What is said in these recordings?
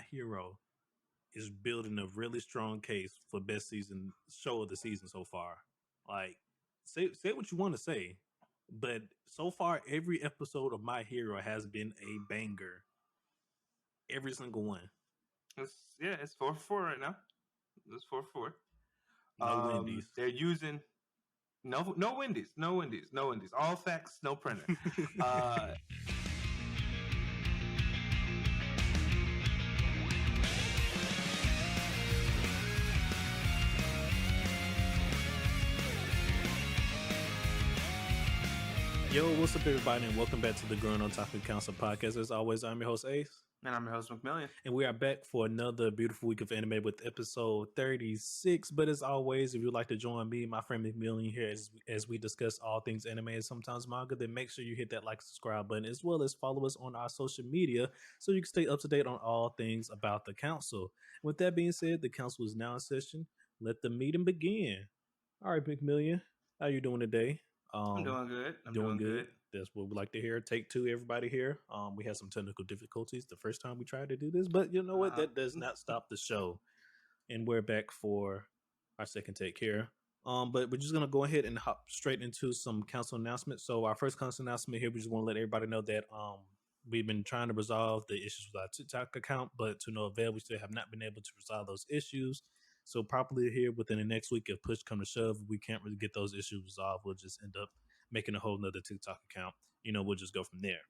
My Hero is building a really strong case for best season show of the season so far. Like, say what you want to say, but so far every episode of My Hero has been a banger. Every single one. It's 4-4 right now. It's 4-4. No Wendy's. They're using no Wendy's. All facts, no printer. Yo, what's up, everybody, and welcome back to the Gurren Otaku Council podcast. As always, I'm your host, Ace. And I'm your host, McMillian. And we are back for another beautiful week of anime with episode 36. But as always, if you'd like to join me, my friend McMillian here, as we discuss all things anime and sometimes manga, then make sure you hit that like, subscribe button, as well as follow us on our social media so you can stay up to date on all things about the council. With that being said, the council is now in session. Let the meeting begin. All right, McMillian, how you doing today? I'm doing good. I'm doing good. That's what we like to hear. Take two, everybody here. We had some technical difficulties the first time we tried to do this, but you know what? That does not stop the show. And we're back for our second take here. But we're just gonna go ahead and hop straight into some council announcements. So our first council announcement here, we just want to let everybody know that we've been trying to resolve the issues with our TikTok account, but to no avail. We still have not been able to resolve those issues. So probably here within the next week, if push come to shove, we can't really get those issues resolved. We'll just end up making a whole nother TikTok account. We'll just go from there.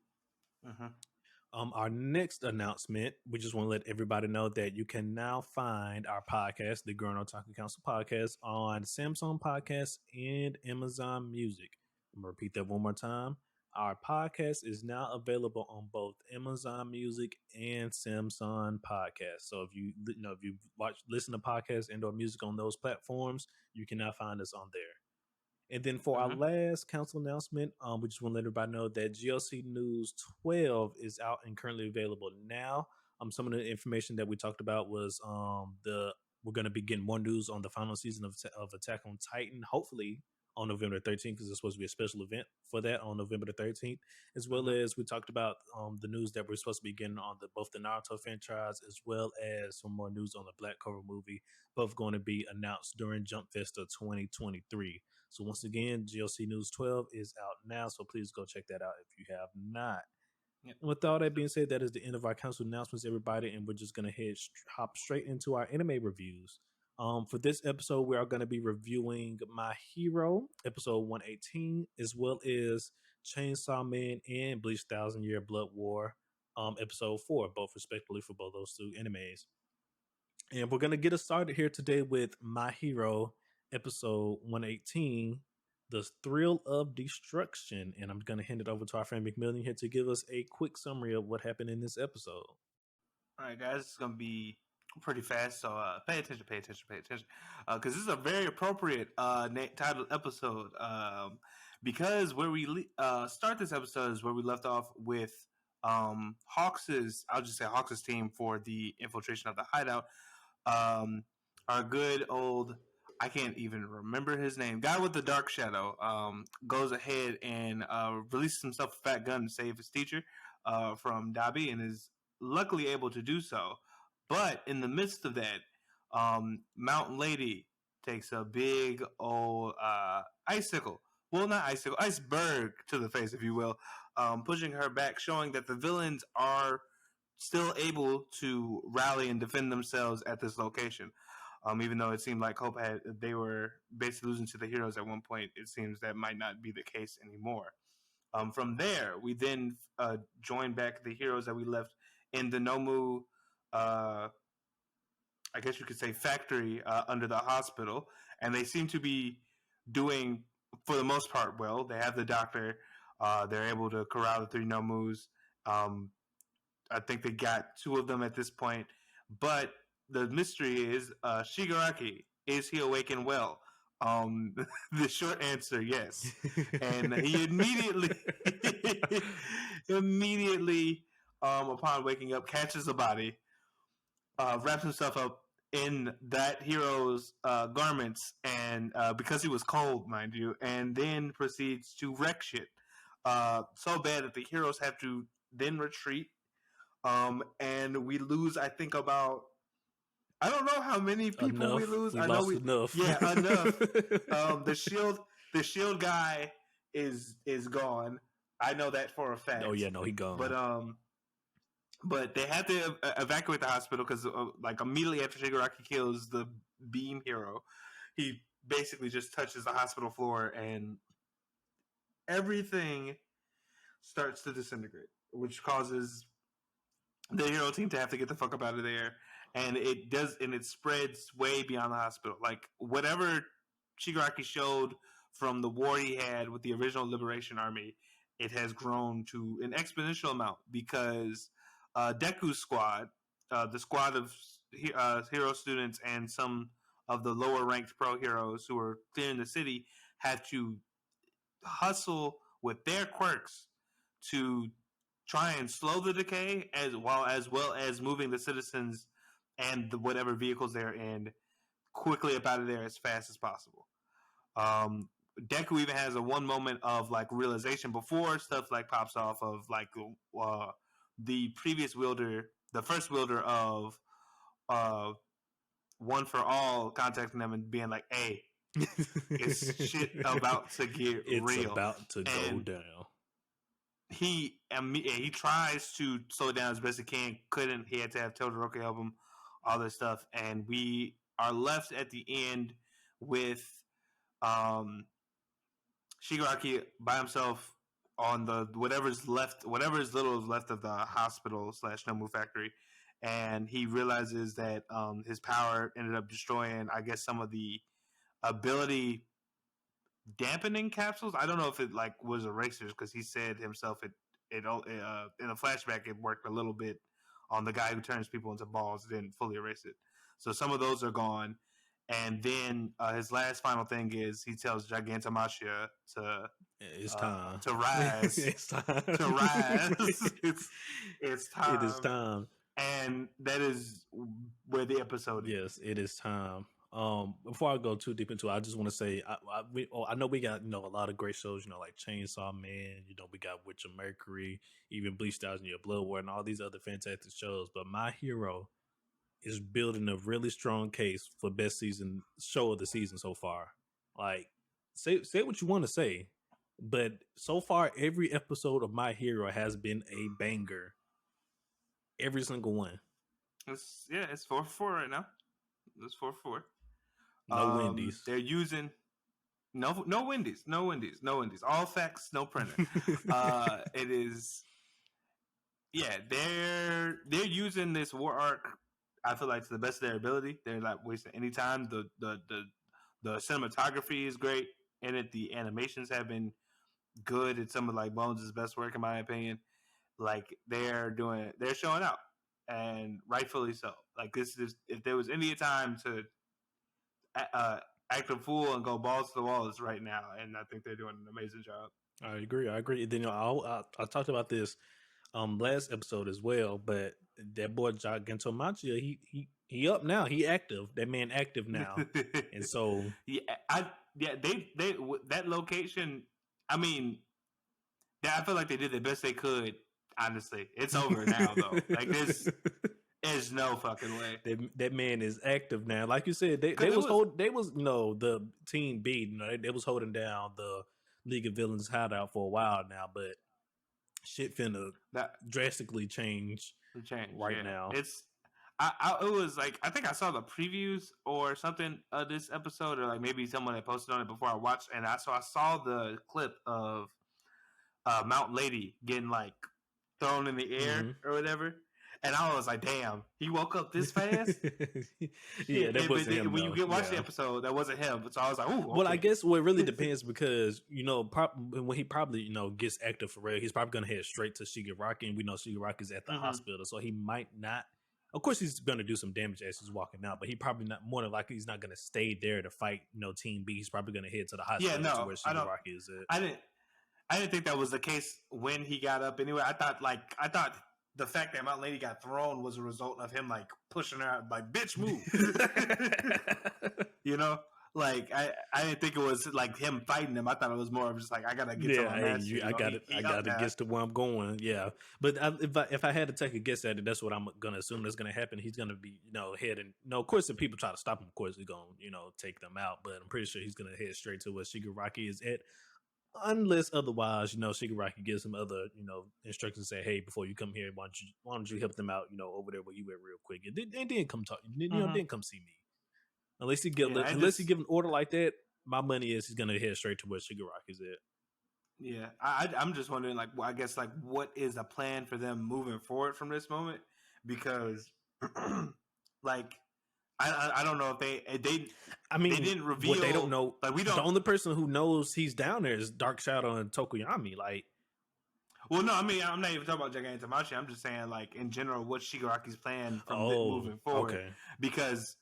Our next announcement, we just want to let everybody know that you can now find our podcast, the Gurren Otaku Council podcast, on Samsung Podcasts and Amazon Music. I'm going to repeat that one more time. Our podcast is now available on both Amazon Music and Samsung Podcasts. So if you listen to podcasts and or music on those platforms, you can now find us on there. And then for our last council announcement, we just want to let everybody know that GLC News 12 is out and currently available now. Some of the information that we talked about was we're going to be getting more news on the final season of Attack on Titan, hopefully on November 13th, because it's supposed to be a special event for that on November the 13th, as well as we talked about the news that we're supposed to be getting on both the Naruto franchise, as well as some more news on the Black Clover movie, both going to be announced during Jump Festa 2023. So once again, GLC News 12 is out now, so please go check that out if you have not. Yep. With all that being said, that is the end of our council announcements, everybody, and we're just going to hop straight into our anime reviews. For this episode, we are going to be reviewing My Hero, episode 118, as well as Chainsawman and Bleach 1,000-Year Blood War, episode 4, both respectively for both those two animes. And we're going to get us started here today with My Hero, episode 118, The Thrill of Destruction. And I'm going to hand it over to our friend McMillian here to give us a quick summary of what happened in this episode. All right, guys, it's going to be pretty fast, so pay attention, because this is a very appropriate titled episode, because where we start this episode is where we left off with Hawks's team for the infiltration of the hideout. Our good old, I can't even remember his name, guy with the dark shadow, goes ahead and releases himself a fat gun to save his teacher from Dabi, and is luckily able to do so. But in the midst of that, Mountain Lady takes a big old iceberg to the face, if you will, pushing her back, showing that the villains are still able to rally and defend themselves at this location. Even though it seemed like they were basically losing to the heroes at one point, it seems that might not be the case anymore. From there, we then join back the heroes that we left in the Nomu, I guess you could say, factory under the hospital, and they seem to be doing, for the most part, well. They have the doctor. They're able to corral the 3 Nomus. I think they got 2 of them at this point, but the mystery is Shigaraki. Is he awake and well? The short answer, yes. And he immediately, upon waking up, catches a body, wraps himself up in that hero's garments, and because he was cold, mind you, and then proceeds to wreck shit so bad that the heroes have to then retreat And we lose, I think, about, I don't know how many people we lose. We I lost know enough. Yeah, enough. The shield guy is gone. I know that for a fact. Oh yeah, no, he gone. But they had to evacuate the hospital because like immediately after Shigaraki kills the beam hero, he basically just touches the hospital floor and everything starts to disintegrate, which causes the hero team to have to get the fuck up out of there. And it spreads way beyond the hospital. Like whatever Shigaraki showed from the war he had with the original Liberation Army, it has grown to an exponential amount because Deku's squad, the squad of hero students and some of the lower ranked pro heroes who are clearing the city, have to hustle with their quirks to try and slow the decay as well as moving the citizens and whatever vehicles they're in quickly up out of there as fast as possible. Deku even has a one moment of like realization before stuff like pops off of like the previous wielder, the first wielder of One for All, contacting them and being like, "Hey, it's shit about to get it's real. About to go down." He tries to slow it down as best he can. Couldn't. He had to have Todoroki help him. All this stuff, and we are left at the end with Shigaraki by himself on the whatever's little is left of the hospital / Nomu factory, and he realizes that his power ended up destroying, I guess, some of the ability dampening capsules. I don't know if it like was erasers because he said himself it in a flashback it worked a little bit on the guy who turns people into balls, didn't fully erase it. So some of those are gone. And then his last final thing is he tells Gigantomachia to it's time to rise. It's time to rise. It's time. It is time. And that is where the episode is. Yes, it is time. Before I go too deep into it, I just want to say I know we got a lot of great shows, like Chainsawman, we got Witch of Mercury, even Bleach Thousand Year Blood War, and all these other fantastic shows. But My Hero is building a really strong case for best show of the season so far. Like, say what you want to say, but so far every episode of My Hero has been a banger. Every single one. It's 4-4 right now. It's 4-4. No Wendy's. They're using no Wendy's. All facts, no printer. It is. Yeah, they're using this war arc. I feel like to the best of their ability. They're not wasting any time. The cinematography is great in it. The animations have been good. It's some of like Bones' best work in my opinion. Like they're showing out, and rightfully so. Like this is, if there was any time to act a fool and go balls to the wall, it's right now, and I think they're doing an amazing job. I agree. Then I talked about this last episode as well, but that boy Gigantomachia, he up now. He active. That man active now, and so they that location. I mean, I feel like they did the best they could. Honestly, it's over now though. Like there's no fucking way. That man is active now. Like you said, the Team B, they was holding down the League of Villains hideout for a while now, but shit finna drastically change right now. It's it was like, I think I saw the previews or something of this episode, or like maybe someone had posted on it before I watched, and I saw the clip of Mount Lady getting like thrown in the air or whatever. And I was like, "Damn, he woke up this fast." Yeah, that wasn't him. When you watch the episode, that wasn't him. So I was like, "Ooh." Okay. Well, I guess it really depends because when he probably gets active for real, he's probably gonna head straight to Shigaraki, and we know Shigaraki's at the hospital, so he might not. Of course, he's gonna do some damage as he's walking out, but he probably not. More than likely, he's not gonna stay there to fight. Team B. He's probably gonna head to the hospital to where Shigaraki is at. I didn't think that was the case when he got up. Anyway, I thought the fact that Mount Lady got thrown was a result of him like pushing her out, like, bitch, move. Like I didn't think it was like him fighting him. I thought it was more of just like I gotta get to Yeah, my hey, master. You I know, got it. I he up got to now. guess to where I'm going. Yeah, but if I had to take a guess at it, that's what I'm gonna assume that's gonna happen. He's gonna be heading. No, of course, if people try to stop him, of course he's gonna take them out. But I'm pretty sure he's gonna head straight to where Shigaraki is at, unless otherwise Shigaraki gives him other instructions. Say, hey, before you come here, why don't you help them out? Over there where you at real quick, and then come talk. Then come see me. Unless he give an order like that, my money is he's gonna head straight to where Shigaraki's at. Yeah, I'm just wondering, like, I guess, like, what is the plan for them moving forward from this moment? Because, like, I don't know if they didn't reveal what they don't know. Like, we The don't. only person who knows he's down there is Dark Shadow and Tokoyami. Like, Well, no, I mean, I'm not even talking about Jagan Tamashi. I'm just saying, like, in general, what's Shigaraki's plan from moving forward? Okay. Because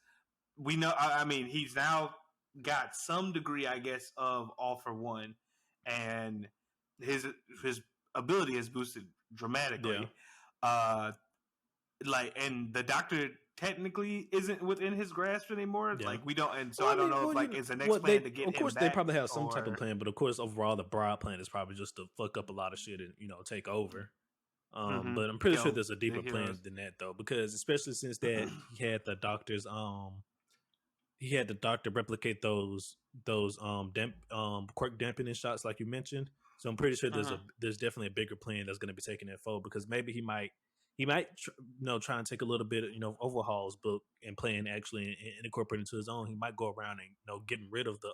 we know, I mean, he's now got some degree, I guess, of All for One, and his ability has boosted dramatically. Yeah. Like, and the doctor technically isn't within his grasp anymore. Yeah. Like, we don't, and so I don't know if like it's the next plan to get him back. Of course, they probably have some type of plan, but of course, overall, the broad plan is probably just to fuck up a lot of shit and take over. But I'm pretty sure there's a deeper plan than that, though, because especially since that he had the doctor's he had the doctor replicate those quirk dampening shots like you mentioned. So I'm pretty sure there's definitely a bigger plan that's going to be taking that forward, because maybe he might try and take a little bit of overhauls book and plan actually and incorporate into his own. He might go around and getting rid of the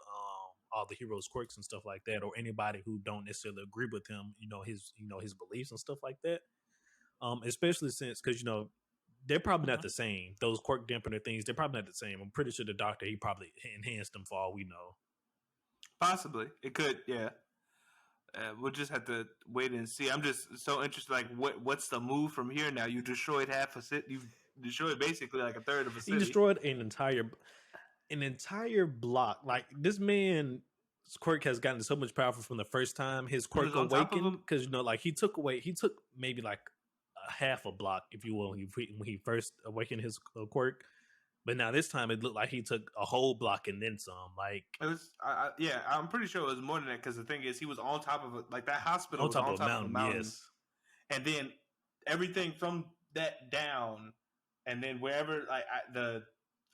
all the heroes' quirks and stuff like that, or anybody who don't necessarily agree with him, his beliefs and stuff like that. Especially since, because they're probably not the same. Those quirk dampener things, they're probably not the same. I'm pretty sure the doctor, he probably enhanced them for all we know. Possibly, it could, yeah. We'll just have to wait and see. I'm just so interested. Like, what's the move from here? Now you destroyed half a city. You destroyed basically like a third of a city. He destroyed an entire block. Like, this man's quirk has gotten so much powerful from the first time his quirk awakened, because like he took maybe like a half a block, if you will, when he first awakened his quirk. But now this time it looked like he took a whole block and then some. Like, it was, yeah, I'm pretty sure it was more than that, because the thing is, he was on top of it. Like, that hospital was on top of a mountain, yes. And then everything from that down, and then wherever, like,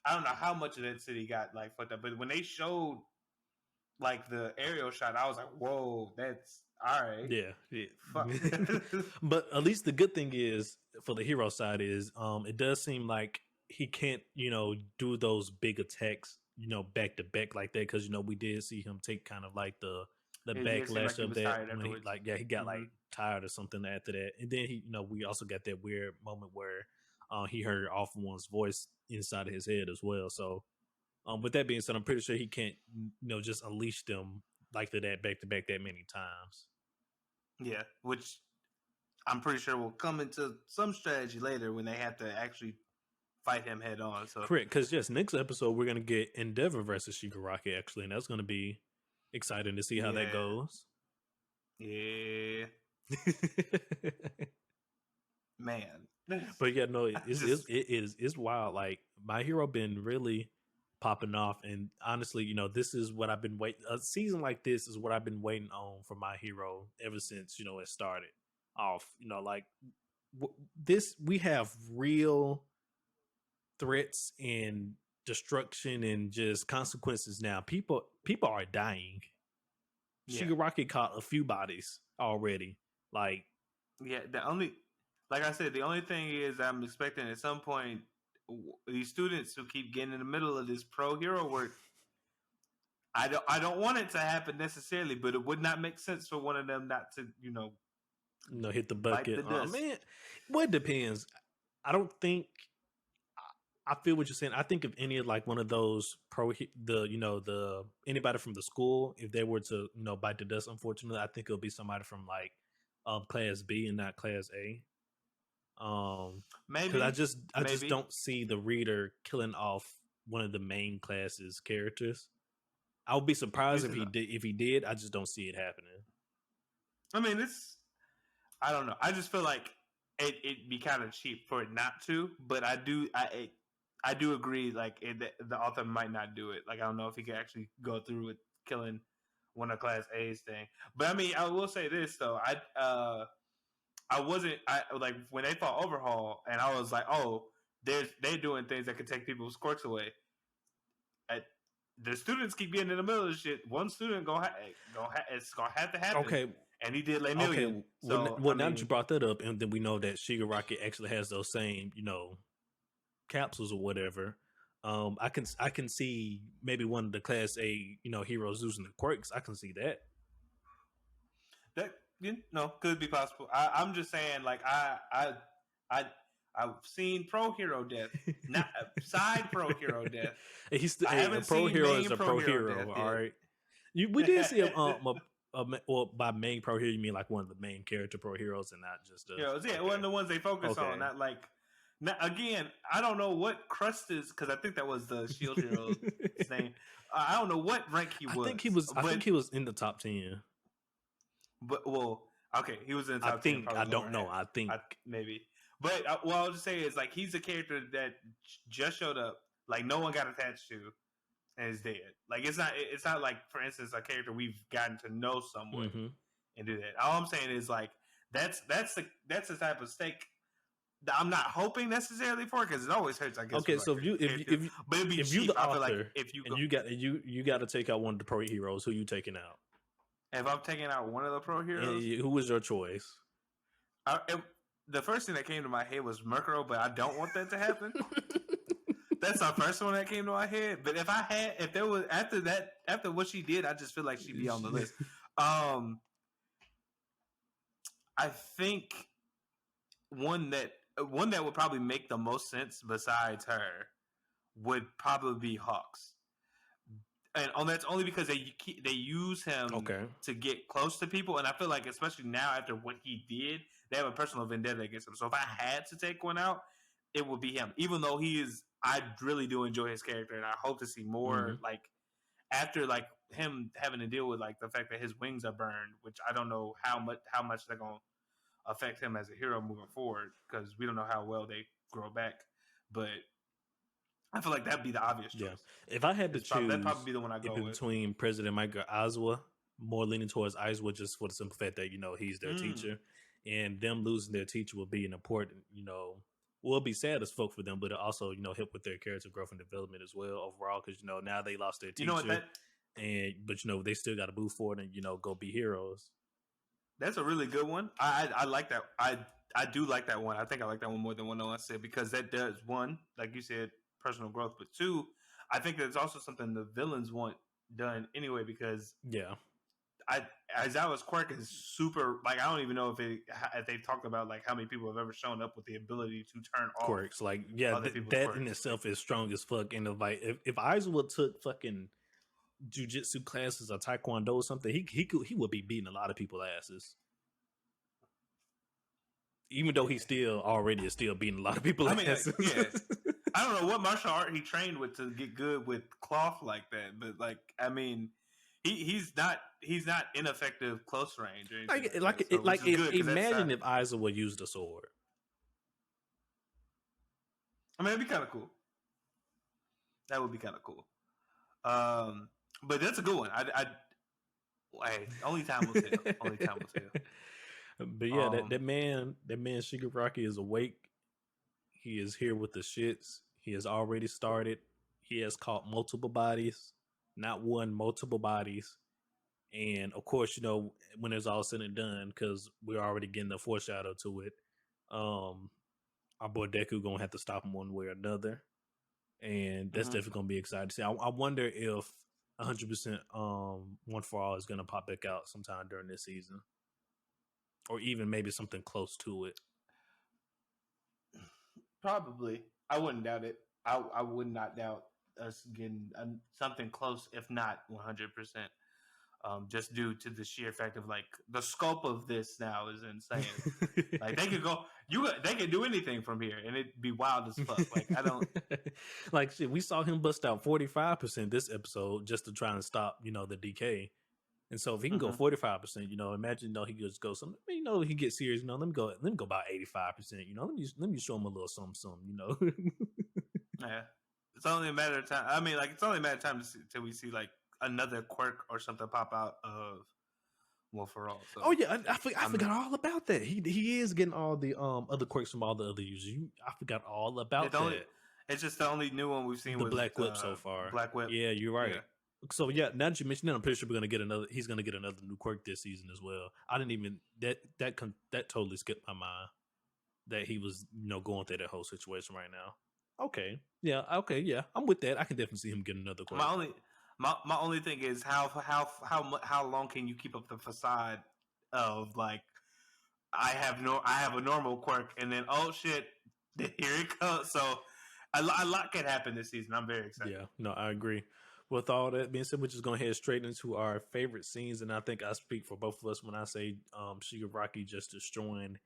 I don't know how much of that city got like fucked up, but when they showed like the aerial shot, I was like, whoa, that's all right. Yeah. But at least the good thing is, for the hero side, is it does seem like he can't do those big attacks back to back like that, because we did see him take kind of like the backlash of that when he got like tired or something after that. And then we also got that weird moment where he heard All for One's voice inside of his head as well. So with that being said, I'm pretty sure he can't just unleash them like that back to back that many times. Yeah, which I'm pretty sure will come into some strategy later when they have to actually fight him head on. So correct, because yes, next episode we're gonna get Endeavor versus Shigaraki actually, and that's gonna be exciting to see how that goes. Yeah, man. But yeah, no, it's wild. Like, My Hero been really popping off, and honestly, this is what I've been waiting. A season like this is what I've been waiting on for My Hero ever since it started off. Like this, we have real threats and destruction and just consequences now. People are dying. Yeah. Shigaraki caught a few bodies already. Like, yeah, like I said, the only thing is I'm expecting at some point these students who keep getting in the middle of this pro hero work. I don't want it to happen necessarily, but it would not make sense for one of them not to hit the bucket. Man, well, it depends. I don't think. I feel what you're saying. I think if any of like one of those anybody from the school, if they were to bite the dust, unfortunately, I think it'll be somebody from like class B and not class A. Maybe because I just don't see the reader killing off one of the main class's characters. I would be surprised if he did. If he did, I just don't see it happening. I mean, I don't know. I just feel like it'd be kind of cheap for it not to. But I I do agree. Like the author might not do it. Like I don't know if he could actually go through with killing one of Class A's thing. But I mean, I will say this though. I wasn't. I like when they fought Overhaul, and I was like, oh, they're doing things that could take people's quirks away. The students keep getting in the middle of shit. One student it's gonna have to happen. Okay. And he did million. Okay. So now that you brought that up, and then we know that Shigaraki actually has those same, capsules or whatever. I can see maybe one of the Class A, heroes using the quirks. I can see that. That could be possible. I'm just saying, like I've seen pro hero death, not side pro hero death. I haven't a pro hero is a pro hero. All right, we did see well, by main pro hero you mean like one of the main character pro heroes and not just heroes. Yeah, one of the ones they focus on, not like. Now, again, I don't know what Crust is because I think that was the Shield Hero's name. I don't know what rank he was. I think he was in the top 10. But okay, he was in the top 10. I don't know. I think maybe. But what I'll just say is like he's a character that just showed up, like no one got attached to, and is dead. Like it's not like, for instance, a character we've gotten to know somewhat and do that. All I'm saying is like that's the type of stake that I'm not hoping necessarily for because it always hurts. I guess. Okay, so if you the author, you got to take out one of the pro heroes, who you taking out? If I'm taking out one of the pro heroes, who was your choice? The first thing that came to my head was Murkrow, but I don't want that to happen. That's the first one that came to my head. But if there was after what she did, I just feel like she'd be on the list. I think one that would probably make the most sense besides her would probably be Hawks. And that's only because they use him to get close to people, and I feel like especially now after what he did, they have a personal vendetta against him. So if I had to take one out, it would be him. Even though I really do enjoy his character, and I hope to see more. Like after like him having to deal with like the fact that his wings are burned, which I don't know how much they're gonna affect him as a hero moving forward because we don't know how well they grow back, but. I feel like that'd be the obvious choice. Yeah. If I had to choose, that'd probably be the one I go between President Micah Aizawa, more leaning towards Aizawa just for the simple fact that he's their teacher, and them losing their teacher will be an important, will be sad as fuck for them, but it also help with their character growth and development as well overall because now they lost their teacher, but they still got to move forward and go be heroes. That's a really good one. I like that. I do like that one. I think I like that one more than one I said because that does one, like you said, personal growth, but two, I think that's also something the villains want done anyway because Aizawa's quirk is super. Like I don't even know if they've talked about like how many people have ever shown up with the ability to turn off quirks. Like that quirks. In itself is strong as fuck. And if Aizawa took fucking jujitsu classes or taekwondo or something, he would be beating a lot of people's asses. Even though he's still beating a lot of people's asses. I don't know what martial art he trained with to get good with cloth like that, but like I mean, he's not ineffective close range. Imagine if Aizawa used a sword. I mean, it'd be kind of cool. That would be kind of cool. But that's a good one. Only time will tell. Only time will tell. But yeah, that man Shigaraki is awake. He is here with the shits. He has already started. He has caught multiple bodies, not one, multiple bodies. And of course, when it's all said and done, because we're already getting the foreshadow to it, our boy Deku gonna have to stop him one way or another. And that's definitely gonna be exciting to see. I wonder if 100% One for All is gonna pop back out sometime during this season. Or even maybe something close to it. Probably. I wouldn't doubt it. I would not doubt us getting something close, if not 100%. Just due to the sheer fact of like the scope of this now is insane. Like they could do anything from here, and it'd be wild as fuck. Like I don't like shit. We saw him bust out 45% this episode just to try and stop the decay. And so if he can go 45%, imagine he just go some. He gets serious. Let me go about 85%. Let me show him a little something. Yeah, it's only a matter of time. I mean, like it's only a matter of time till we see like another quirk or something pop out of One for All. So, oh yeah, I forgot all about that. He is getting all the other quirks from all the other users. I forgot all about that. It's just the only new one we've seen. The was Black Whip so far. Black Whip. Yeah, you're right. Yeah. So yeah, now that you mentioned it, I'm pretty sure we're gonna get another. He's gonna get another new quirk this season as well. I didn't even that totally skipped my mind that he was going through that whole situation right now. Okay, yeah, I'm with that. I can definitely see him getting another quirk. My only thing is how long can you keep up the facade of like I have a normal quirk and then oh shit, here it comes. So a lot can happen this season. I'm very excited. Yeah, no, I agree. With all that being said, we're just going to head straight into our favorite scenes, and I think I speak for both of us when I say Shigaraki just destroying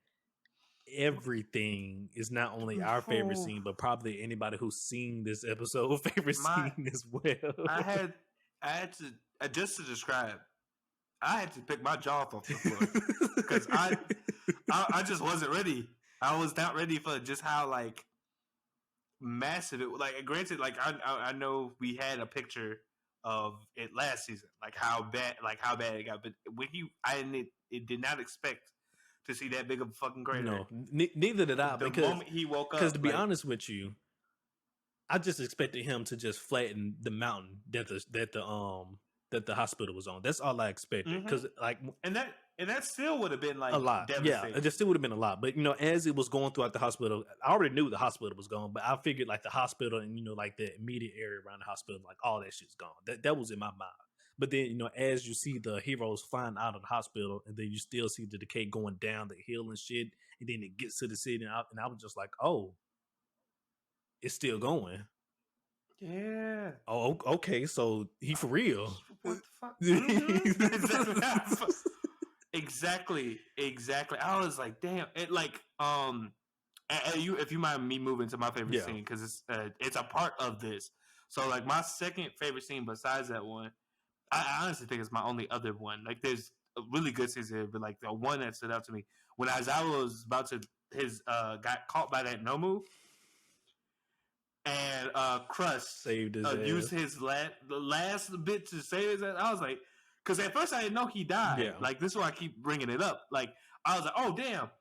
everything is not only our favorite scene, but probably anybody who's seen this episode favorite scene as well. I had to just to describe. I had to pick my jaw off the floor because I just wasn't ready. I was not ready for just how like massive it was. Like granted, like I know we had a picture of it last season, like how bad it got, but when it did not expect to see that big of a fucking crater. No, neither did I. The because moment he woke up, because to be honest with you, I just expected him to just flatten the mountain that the hospital was on. That's all I expected. Because and that still would have been like a lot. Yeah, it just still would have been a lot. But as it was going throughout the hospital, I already knew the hospital was gone. But I figured like the hospital and like the immediate area around the hospital, like all that shit's gone. That was in my mind. But then as you see the heroes flying out of the hospital, and then you still see the decay going down the hill and shit, and then it gets to the city, and I was just like, oh, it's still going. Yeah. Oh, okay. So he for real. What the fuck? Exactly. I was like, damn. It like if you mind me moving to my favorite scene because it's a part of this. So like my second favorite scene besides that one, I honestly think it's my only other one. Like there's a really good scenes here, but like the one that stood out to me when Aizawa was about to got caught by that Nomu. And Crush saved his used his the last bit to save his ass. I was like, because at first I didn't know he died. Yeah. Like this is why I keep bringing it up. Like I was like, oh damn,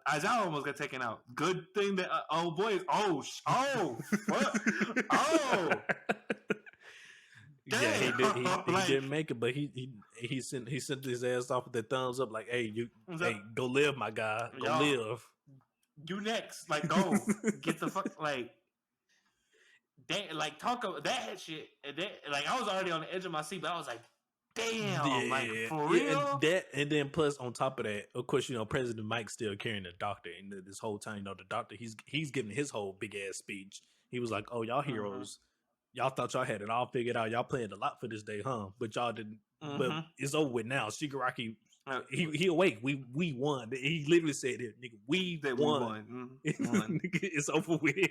Aizawa almost got taken out. Good thing that yeah, he didn't make it, but he sent his ass off with the thumbs up, like, hey, go live, my guy, go live. You next, like go get the fuck like that. Like talk about that shit. Like I was already on the edge of my seat, but I was like, damn, like for real. And then plus on top of that, of course, President Mike's still carrying the doctor, and this whole time, the doctor he's giving his whole big ass speech. He was like, "Oh, y'all heroes, y'all thought y'all had it all figured out. Y'all planned a lot for this day, huh? But y'all didn't. But it's over with now. Shigaraki." He awake. We won. He literally said it, nigga. We won. Nigga, it's over with.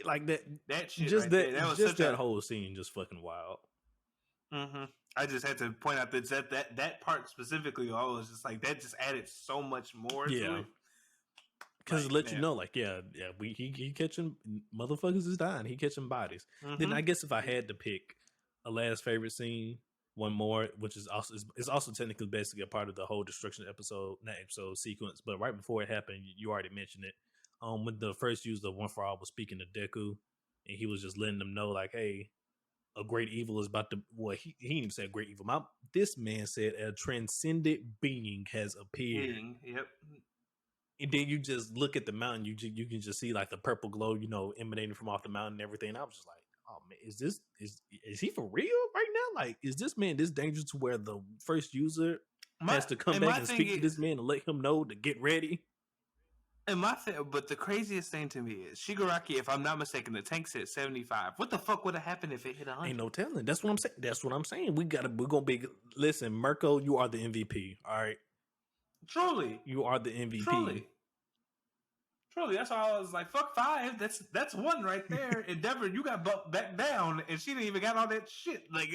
Like that shit. Just right that was just that whole scene, just fucking wild. I just had to point out that part specifically. I was just like that. Just added so much more to it. Because let you know, like, he catching motherfuckers is dying. He catching bodies. Then I guess if I had to pick a last favorite scene, one more, which is also technically basically a part of the whole destruction episode sequence. But right before it happened, you already mentioned it. When the first user of One for All was speaking to Deku, and he was just letting them know, like, hey, a great evil is about to. Well, he didn't even say great evil. This man said a transcendent being has appeared. Yep. And then you just look at the mountain. You can just see like the purple glow, emanating from off the mountain and everything. And I was just like, oh man, is he for real right now? Like, is this man this dangerous to where the first user has to come back and speak to this man and let him know to get ready? And but the craziest thing to me is Shigaraki, if I'm not mistaken, the tank said 75. What the fuck would have happened if it hit 100? Ain't no telling. That's what I'm saying. We're gonna be. Listen, Mirko, you are the MVP. All right. Truly, you are the MVP. Truly, that's why I was like, "Fuck 5." That's one right there. Endeavor, you got bumped back down, and she didn't even got all that shit. Like,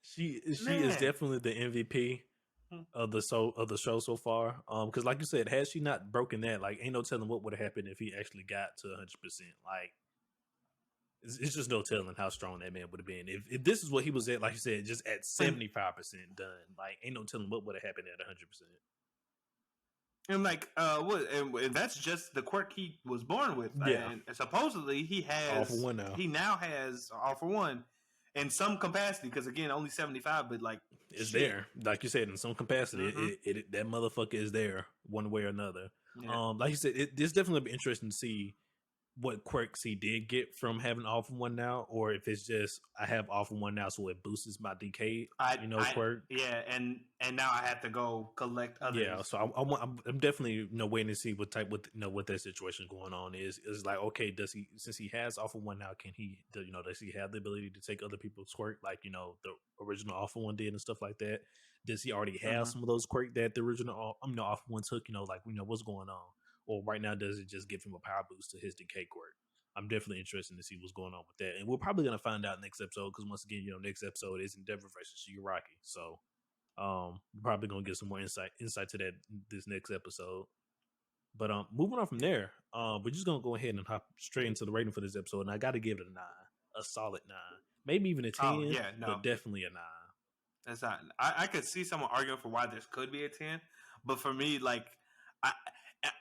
she is definitely the MVP. of the show so far. Because like you said, had she not broken that, like, ain't no telling what would have happened if he actually got to 100%. Like, it's just no telling how strong that man would have been. If this is what he was at, like you said, just at 75% done, like, ain't no telling what would have happened at 100%. And like, what? And that's just the quirk he was born with. Yeah. And supposedly he has All for one now. He now has all for one in some capacity. Because again, only 75, but like it's there, like you said, in some capacity. It that motherfucker is there one way or another. Yeah. Like you said, it's definitely be interesting to see what quirks he did get from having all for one now, or if it's just I have all for one now, so it boosts my DK, quirk. Yeah, and now I have to go collect others. Yeah, so I'm definitely waiting to see what type what that situation going on is. Is like, okay, does he, since he has all for one now, can he does he have the ability to take other people's quirk like the original all for one did and stuff like that? Does he already have some of those quirk that the original all for one took? What's going on? Or right now, does it just give him a power boost to his decay quirk? I'm definitely interested to see what's going on with that. And we're probably going to find out next episode because, once again, next episode is Endeavor versus Shigaraki. So we're probably going to get some more insight to that this next episode. But moving on from there, we're just going to go ahead and hop straight into the rating for this episode. And I got to give it a 9, a solid 9. Maybe even a 10, but definitely a 9. That's not. I could see someone arguing for why this could be a 10. But for me, like,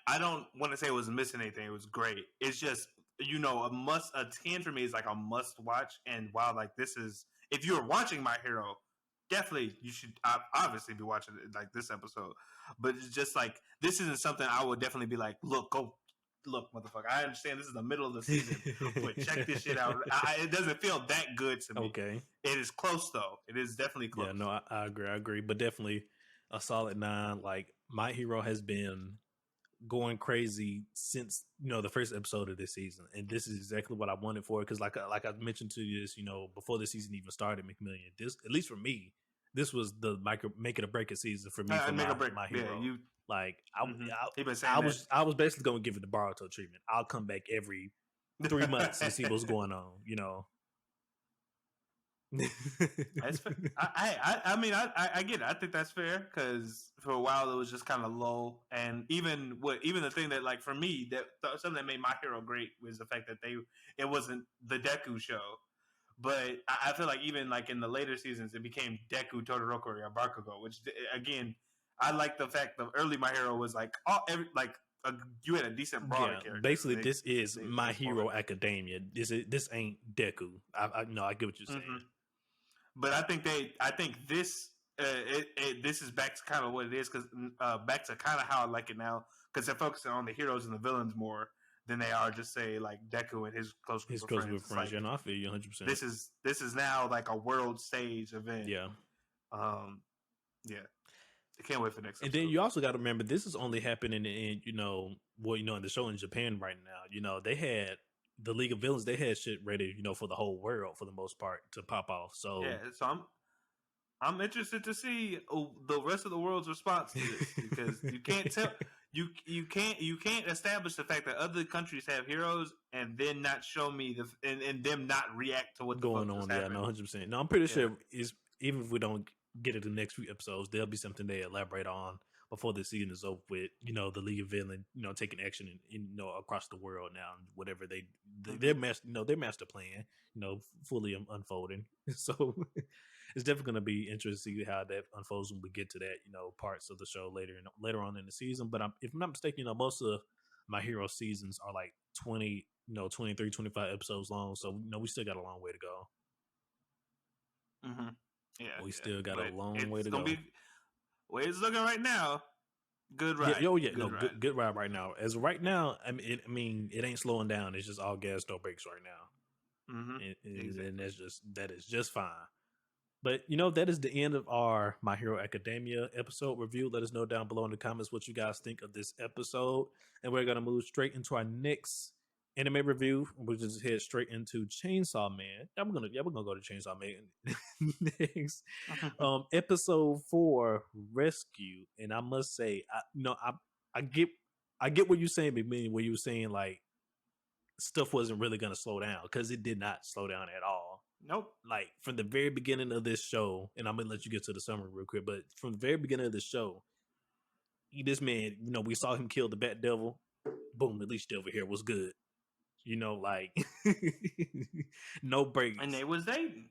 I don't want to say it was missing anything. It was great. It's just, a 10 for me is like a must watch. And while like this is, if you're watching My Hero, definitely you should obviously be watching it, like this episode. But it's just like, this isn't something I would definitely be like, look, motherfucker. I understand this is the middle of the season, but check this shit out. It doesn't feel that good to me. Okay. It is close though. It is definitely close. Yeah, no, I agree. But definitely a solid 9. Like, My Hero has been going crazy since the first episode of this season, and this is exactly what I wanted for it. Because like I mentioned to you, this before the season even started, McMillian, this, at least for me, this was the make it or break it season for me for my Hero. Yeah, like I was basically going to give it the Boruto treatment. I'll come back every 3 months and see what's going on. That's fair. I get it. I think that's fair because for a while it was just kind of low, and even the thing that, like, for me, that something that made My Hero great was the fact that it wasn't the Deku show, but I feel like even like in the later seasons it became Deku, Todoroki, or Bakugo, which again I like the fact the early My Hero was like you had a decent broader character. Basically, this is My Hero Academia. This ain't Deku. I get what you're saying. Mm-hmm. But I think this this is back to kind of what it is, because back to kind of how I like it now, because they're focusing on the heroes and the villains more than they are just say like Deku and his close group of friends. Like, yeah, no, I feel you 100%. This is now like a world stage event. Yeah. Yeah. I can't wait for next episode. And then you also got to remember, this is only happening in in the show in Japan right now. They had the League of Villains, they had shit ready, for the whole world for the most part to pop off. So yeah, so I'm interested to see the rest of the world's response to this, because you can't tell you can't establish the fact that other countries have heroes and then not show me and them not react to what's going on. Yeah, no, 100%. No, I'm pretty sure is even if we don't get it in the next few episodes, there'll be something they elaborate on before the season is over with, the League of Villain, taking action in across the world now, whatever their master plan, fully unfolding. So it's definitely going to be interesting to see how that unfolds when we get to that, parts of the show later on in the season. But if I'm not mistaken, most of My Hero seasons are like 20, 23, 25 episodes long. So, we still got a long way to go. Mm-hmm. Yeah, we still got a long way to go. Way it's looking right now, good ride. Good ride right now. As of right now, it ain't slowing down. It's just all gas, no brakes right now. Mm-hmm. Exactly. And that is just fine. But that is the end of our My Hero Academia episode review. Let us know down below in the comments what you guys think of this episode, and we're gonna move straight into our next anime review. We'll just head straight into Chainsawman. We're gonna go to Chainsawman next. Episode 4, Rescue. And I must say, I get what you're saying, McMillian, where you were saying like stuff wasn't really gonna slow down, because it did not slow down at all. Nope. Like from the very beginning of this show, and I'm gonna let you get to the summary real quick, but from the very beginning of the show, this man, we saw him kill the Bat Devil. Boom, the Leech Devil here was good. Like no breaks. And they was dating.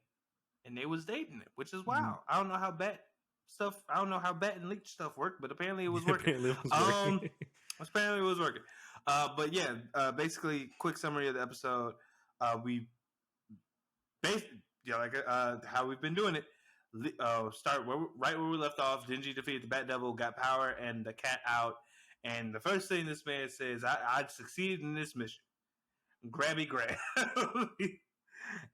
It, which is wild. I don't know how Bat and Leech stuff work, but apparently it was working. Apparently it was working. But yeah, basically, quick summary of the episode. We basically, how we've been doing it. Start right where we left off. Denji defeated the Bat Devil, got power and the cat out, and the first thing this man says, "I succeeded in this mission." Grabby grab,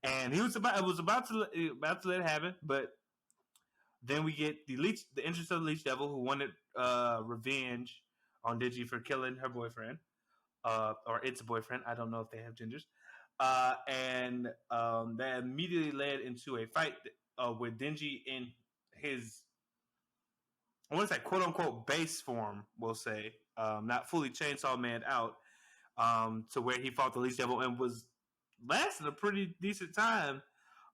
and he was about to let it happen, but then we get the interest of the Leech Devil, who wanted revenge on Denji for killing her boyfriend, or its boyfriend. I don't know if they have genders. And that immediately led into a fight with Denji in his, I want to say, quote unquote base form, we'll say, not fully Chainsaw Man out, to where he fought the Leech Devil and was lasting a pretty decent time.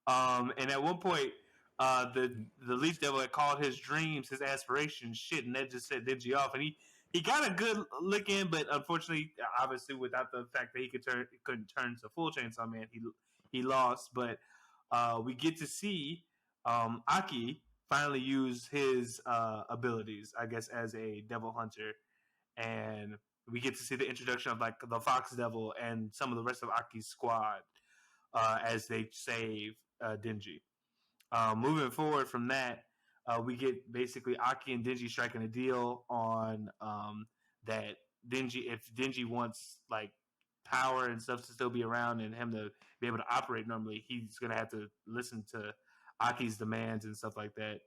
And at one point, the Leech Devil had called his dreams, his aspirations, shit, and that just set Denji off. And he got a good lick in, but unfortunately, obviously, without the fact that he couldn't turn to full Chainsaw Man, he lost. But we get to see Aki finally use his abilities, I guess, as a devil hunter, and we get to see the introduction of like the Fox Devil and some of the rest of Aki's squad as they save Denji. Moving forward from that, we get basically Aki and Denji striking a deal on that if Denji wants like power and stuff to still be around and him to be able to operate normally, he's gonna have to listen to Aki's demands and stuff like that.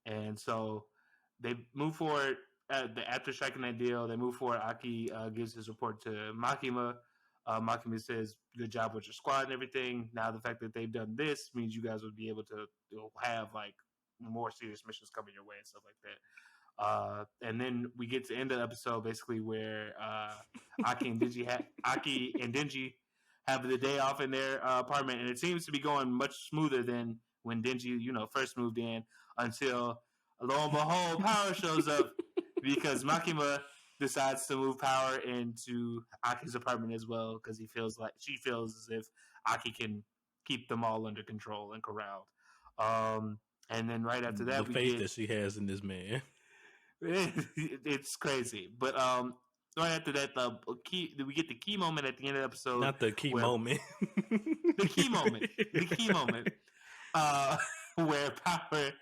And so they move forward. After striking that deal, they move forward. Aki gives his report to Makima. Makima says, "Good job with your squad and everything. Now the fact that they've done this means you guys would be able to have like more serious missions coming your way and stuff like that." And then we get to the end of the episode, basically where Aki and Denji have the day off in their apartment, and it seems to be going much smoother than when Denji, first moved in, until lo and behold, power shows up because Makima decides to move power into Aki's apartment as well because she feels as if Aki can keep them all under control and corralled. And then right after that, the faith that she has in this man, it's crazy. But right after that, we get the key moment at the end of the episode. Not the key moment. The key moment. The key moment. Where power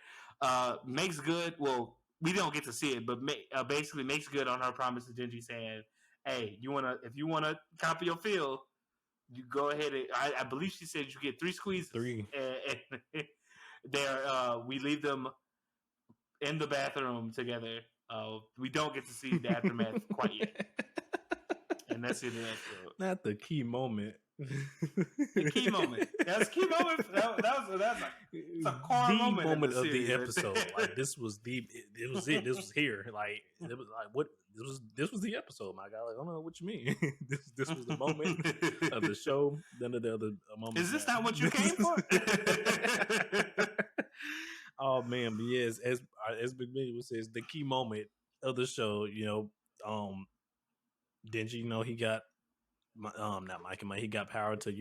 makes good. Well, we don't get to see it, but basically makes good on her promise to Denji, saying, "Hey, if you wanna copy your feel, you go ahead." And I believe she said you get 3 squeezes. 3. And we leave them in the bathroom together. We don't get to see the aftermath quite yet, and that's it. Not the key moment. The key moment. That's a key moment. That's like it's a core moment of the episode. Like this was it. This was here. Like it was like what this was the episode. My God, like, I don't know what you mean. this was the moment of the show. None of the other moments. Is this not what you came for? Oh man, but yes, as McMillian says, the key moment of the show. Denji, he got. Not Mike and Mike. He got power to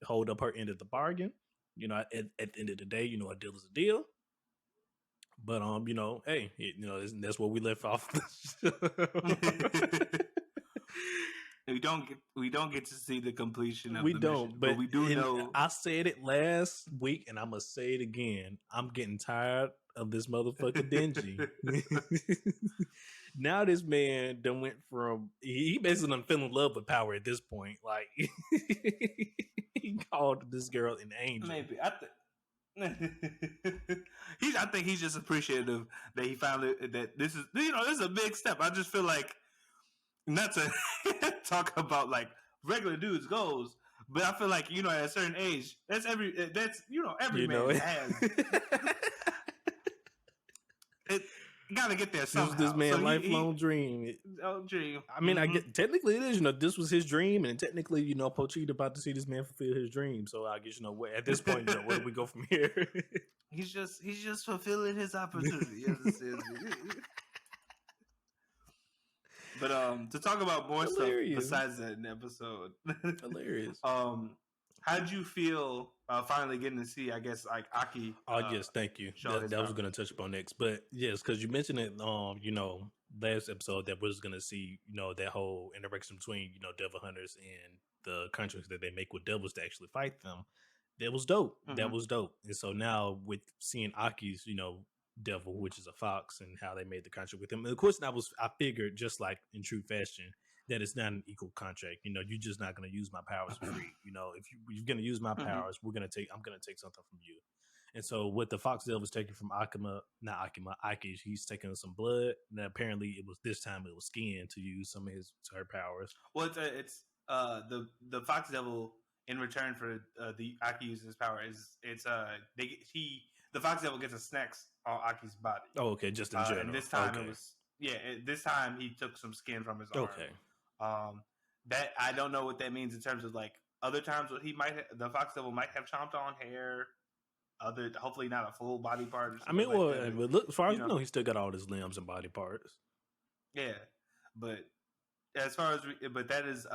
hold up her end of the bargain. At the end of the day, a deal is a deal. But hey, that's where we left off. We don't get to see the completion of we the don't, mission, but we do know. I said it last week, and I'm gonna say it again. I'm getting tired of this motherfucker Denji. Now this man done went from he basically done fell in love with power at this point. Like he called this girl an angel. Maybe I think he's just appreciative that he found that this is a big step. I just feel like, not to talk about like regular dudes' goals, but I feel like at a certain age, every man has. gotta get there This somehow. was this man's So lifelong dream. Dream. I mean, I get technically it is. You know, this was his dream, and technically, you know, Pochita about to see this man fulfill his dream. So I guess, you know, at this point, you know, where do we go from here? He's just fulfilling his opportunity. You understand me? But to talk about more stuff besides that in the episode, hilarious. How'd you feel finally getting to see, I guess, like Aki? Yes, thank you. That was going to touch upon next, but yes, because you mentioned it. You know, last episode that we're going to see, you know, that whole interaction between, you know, devil hunters and the contracts that they make with devils to actually fight them. That was dope. Mm-hmm. That was dope. And so now with seeing Aki's, you know, devil, which is a fox, and how they made the contract with him. And of course, I figured, just like in true fashion, that it's not an equal contract. You know, you're just not going to use my powers for free. You know, if you're going to use my powers, I'm going to take something from you. And so what the fox devil was taking from Aki, he's taking some blood. And apparently this time it was skin to use some of her powers. Well, it's the fox devil, in return for the Aki uses his power, the fox devil gets a snacks on Aki's body. Oh, okay, just in general. And this time it was this time he took some skin from his arm. Okay. That I don't know what that means in terms of like other times what the fox devil might have chomped on hair. Hopefully not a full body part. Or I mean, like look, as far as you know, he still got all his limbs and body parts. Yeah, but as far as that is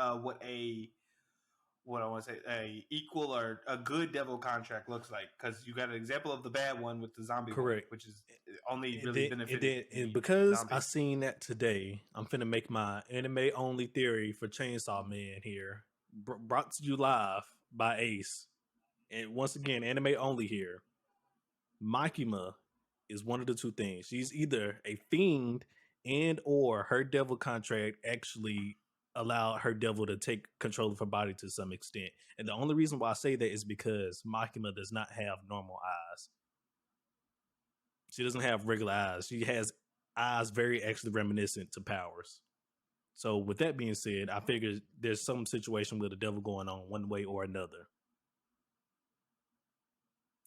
what I want to say, a equal or a good devil contract looks like, because you got an example of the bad one with the zombie, correct, one, which is only really benefited. And because zombies. I seen that today, I'm finna make my anime only theory for Chainsaw Man here, brought to you live by Ace, and once again, anime only here. Makima is one of the two things. She's either a fiend and or her devil contract actually allowed her devil to take control of her body to some extent. And the only reason why I say that is because Makima does not have normal eyes. She doesn't have regular eyes. She has eyes very actually reminiscent to Powers. So with that being said, I figure there's some situation with the devil going on one way or another.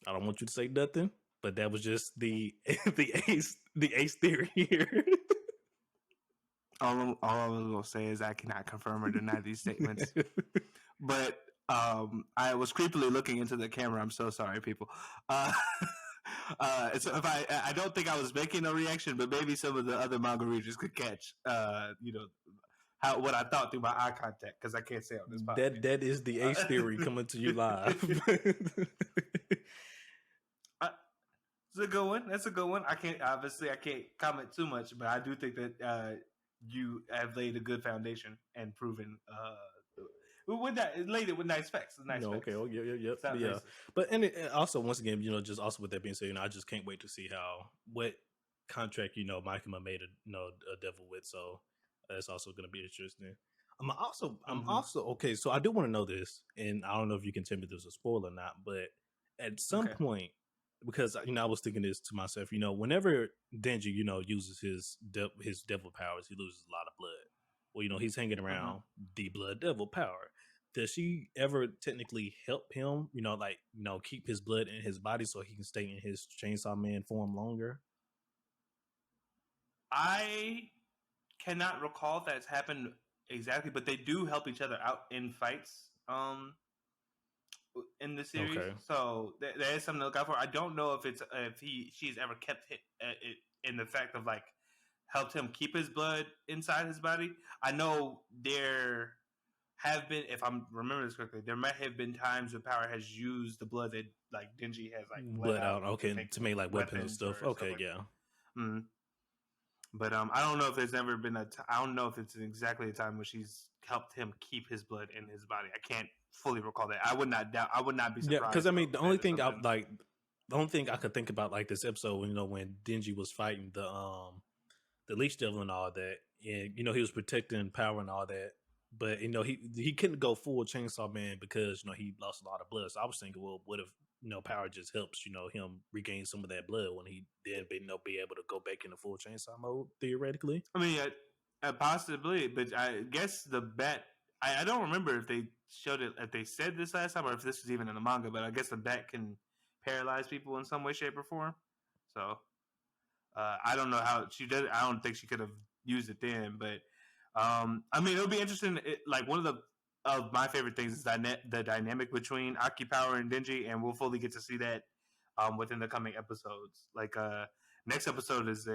I don't want you to say nothing, but that was just the ace theory here. All I was gonna say is I cannot confirm or deny these statements. But I was creepily looking into the camera. I'm so sorry, people. So if I don't think I was making a reaction, but maybe some of the other manga readers could catch, what I thought through my eye contact, because I can't say on this podcast. That is the ace theory coming to you live. It's a good one. That's a good one. I can't comment too much, but I do think that you have laid a good foundation and proven laid it with nice facts. Okay. Oh, yeah. But also, once again, just also with that being said, I just can't wait to see what contract Makima made a devil with. So that's also going to be interesting. I'm also okay. So I do want to know this, and I don't know if you can tell me if this is a spoiler or not, but at some point, because I was thinking this to myself, whenever Denji uses his devil powers, he loses a lot of blood. Well, he's hanging around the blood devil power. Does she ever technically help him? Keep his blood in his body so he can stay in his Chainsaw Man form longer? I cannot recall if that's happened exactly, but they do help each other out in fights. In the series, so there is something to look out for. I don't know if she's ever kept it in the fact of like helped him keep his blood inside his body. I know there have been, if I'm remembering this correctly, there might have been times when Power has used the blood that like Denji has like bled out, to make like weapons and stuff. Okay, like yeah. Mm-hmm. But I don't know if there's ever been I don't know if it's exactly a time when she's helped him keep his blood in his body. I can't fully recall that. I would not be surprised. Yeah, because the only thing I could think about like this episode, when Denji was fighting the leech devil and all that, and he was protecting Power and all that, but he couldn't go full Chainsaw Man because he lost a lot of blood. So I was thinking, well, what if Power just helps him regain some of that blood when he then be able to go back into full Chainsaw mode theoretically? I mean, possibly, but I guess the bat. I don't remember if they showed it, if they said this last time, or if this was even in the manga. But I guess the bat can paralyze people in some way, shape, or form. So, I don't know how she did. I don't think she could have used it then, but I mean, it'll be interesting. Like one of my favorite things is the dynamic between Aki Power and Denji, and we'll fully get to see that within the coming episodes. Like next episode is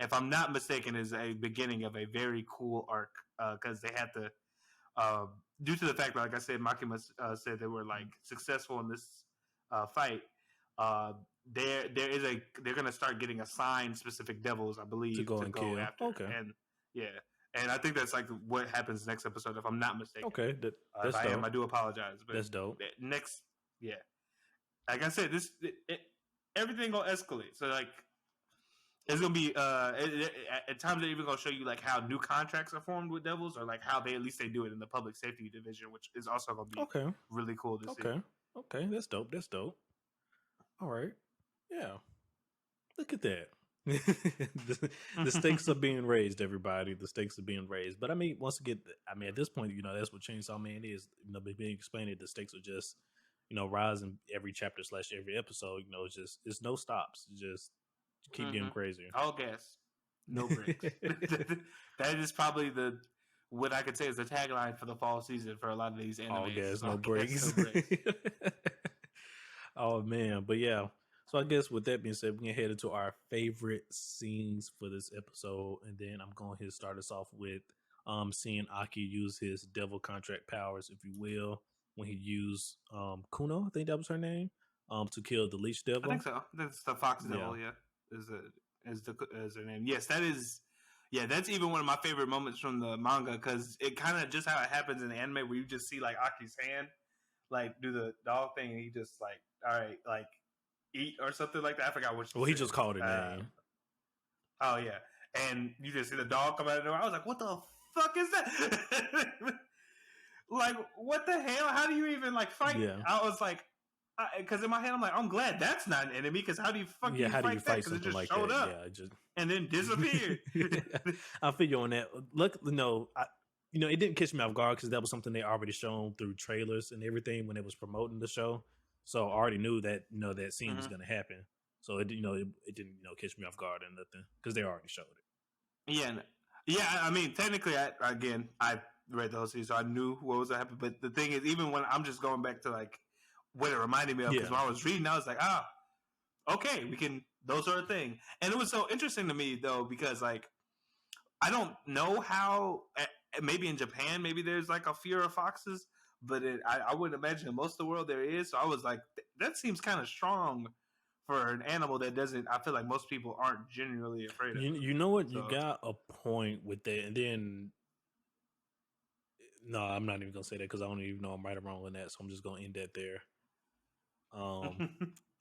if I'm not mistaken, is a beginning of a very cool arc because they had to. Due to the fact that, like I said, Makima said they were like successful in this fight. They're going to start getting assigned specific devils, I believe, to go after. Okay, and yeah, and I think that's like what happens next episode, if I'm not mistaken. Okay, if I am, I do apologize. But that's dope. Next, yeah, like I said, everything gonna escalate. So like. It's gonna be at times they're even gonna show you like how new contracts are formed with devils, or like how they do it in the public safety division, which is also gonna be really cool to see. Okay, that's dope. That's dope. All right, yeah. Look at that. the stakes are being raised, everybody. The stakes are being raised. But I mean, once again, at this point, that's what Chainsawman is. Being explained, the stakes are just rising every chapter / every episode. It's no stops. Just keep getting crazier. All gas, no breaks. That is probably what I could say is the tagline for the fall season for a lot of these animes. All gas, no breaks. Oh man, but yeah. So I guess with that being said, we can head into our favorite scenes for this episode, and then I'm going to start us off with seeing Aki use his devil contract powers, if you will, when he used Kuno, I think that was her name, to kill the leech devil. I think so. That's the fox devil, yeah. Is her name. Yes, that is. Yeah, that's even one of my favorite moments from the manga, because it kind of just how it happens in the anime, where you just see like Aki's hand like do the dog thing, and he just like, all right, like eat or something like that. I forgot which. Well, he just called it name. Oh yeah, and you just see the dog come out of the door. I was like, what the fuck is that? Like, what the hell? How do you even like fight? Yeah. I was like, because in my head I'm like, I'm glad that's not an enemy, because how do you fight that? Because it just showed up and then disappeared. I feel you on that. Look, it didn't catch me off guard, because that was something they already shown through trailers and everything when it was promoting the show. So I already knew that that scene was going to happen. So it didn't catch me off guard or nothing, because they already showed it. Yeah. I mean, technically, I read the whole series, so I knew what was going to happen. But the thing is, even when I'm just going back to like what it reminded me of, because when I was reading, I was like, okay, those are a thing. And it was so interesting to me though, because like I don't know how. Maybe in Japan, maybe there's like a fear of foxes, but I wouldn't imagine in most of the world there is. So I was like, that seems kind of strong for an animal that doesn't. I feel like most people aren't genuinely afraid of. You know what? So, you got a point with that, and then no, I'm not even gonna say that, because I don't even know I'm right or wrong with that. So I'm just gonna end that there.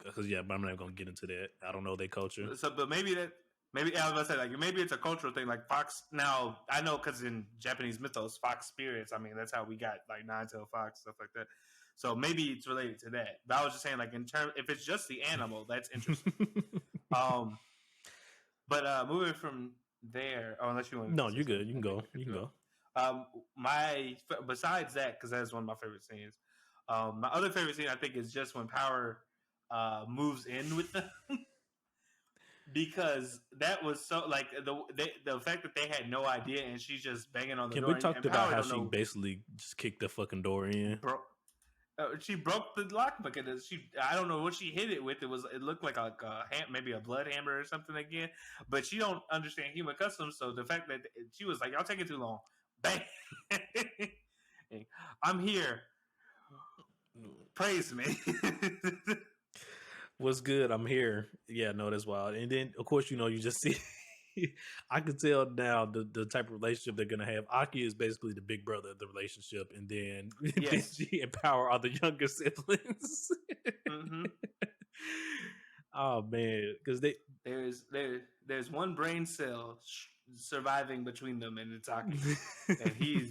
Because but I'm not gonna get into that. I don't know their culture. So, but maybe I was gonna say, like, maybe it's a cultural thing, like fox. Now I know, because in Japanese mythos, fox spirits. I mean, that's how we got like nine-tailed fox, stuff like that. So maybe it's related to that. But I was just saying, like, if it's just the animal, that's interesting. But moving from there, unless you want. No, you're good. You can go. You can go. Besides that, because that's one of my favorite scenes. My other favorite scene, I think, is just when Power moves in with them. Because that was so, like, the fact that they had no idea, and she's just banging on the door. We talked about how she basically just kicked the fucking door in. She broke the lock mechanism. I don't know what she hit it with. It looked like maybe a blood hammer or something again. But she don't understand human customs, so the fact that she was like, "Y'all taking too long," bang! I'm here. Praise me. What's good? I'm here. Yeah, no, that's wild. And then, of course, you just see, I can tell now the type of relationship they're going to have. Aki is basically the big brother of the relationship, and then Denji and Power are the younger siblings. Oh, man. Because there's one brain cell surviving between them, and it's Aki. And he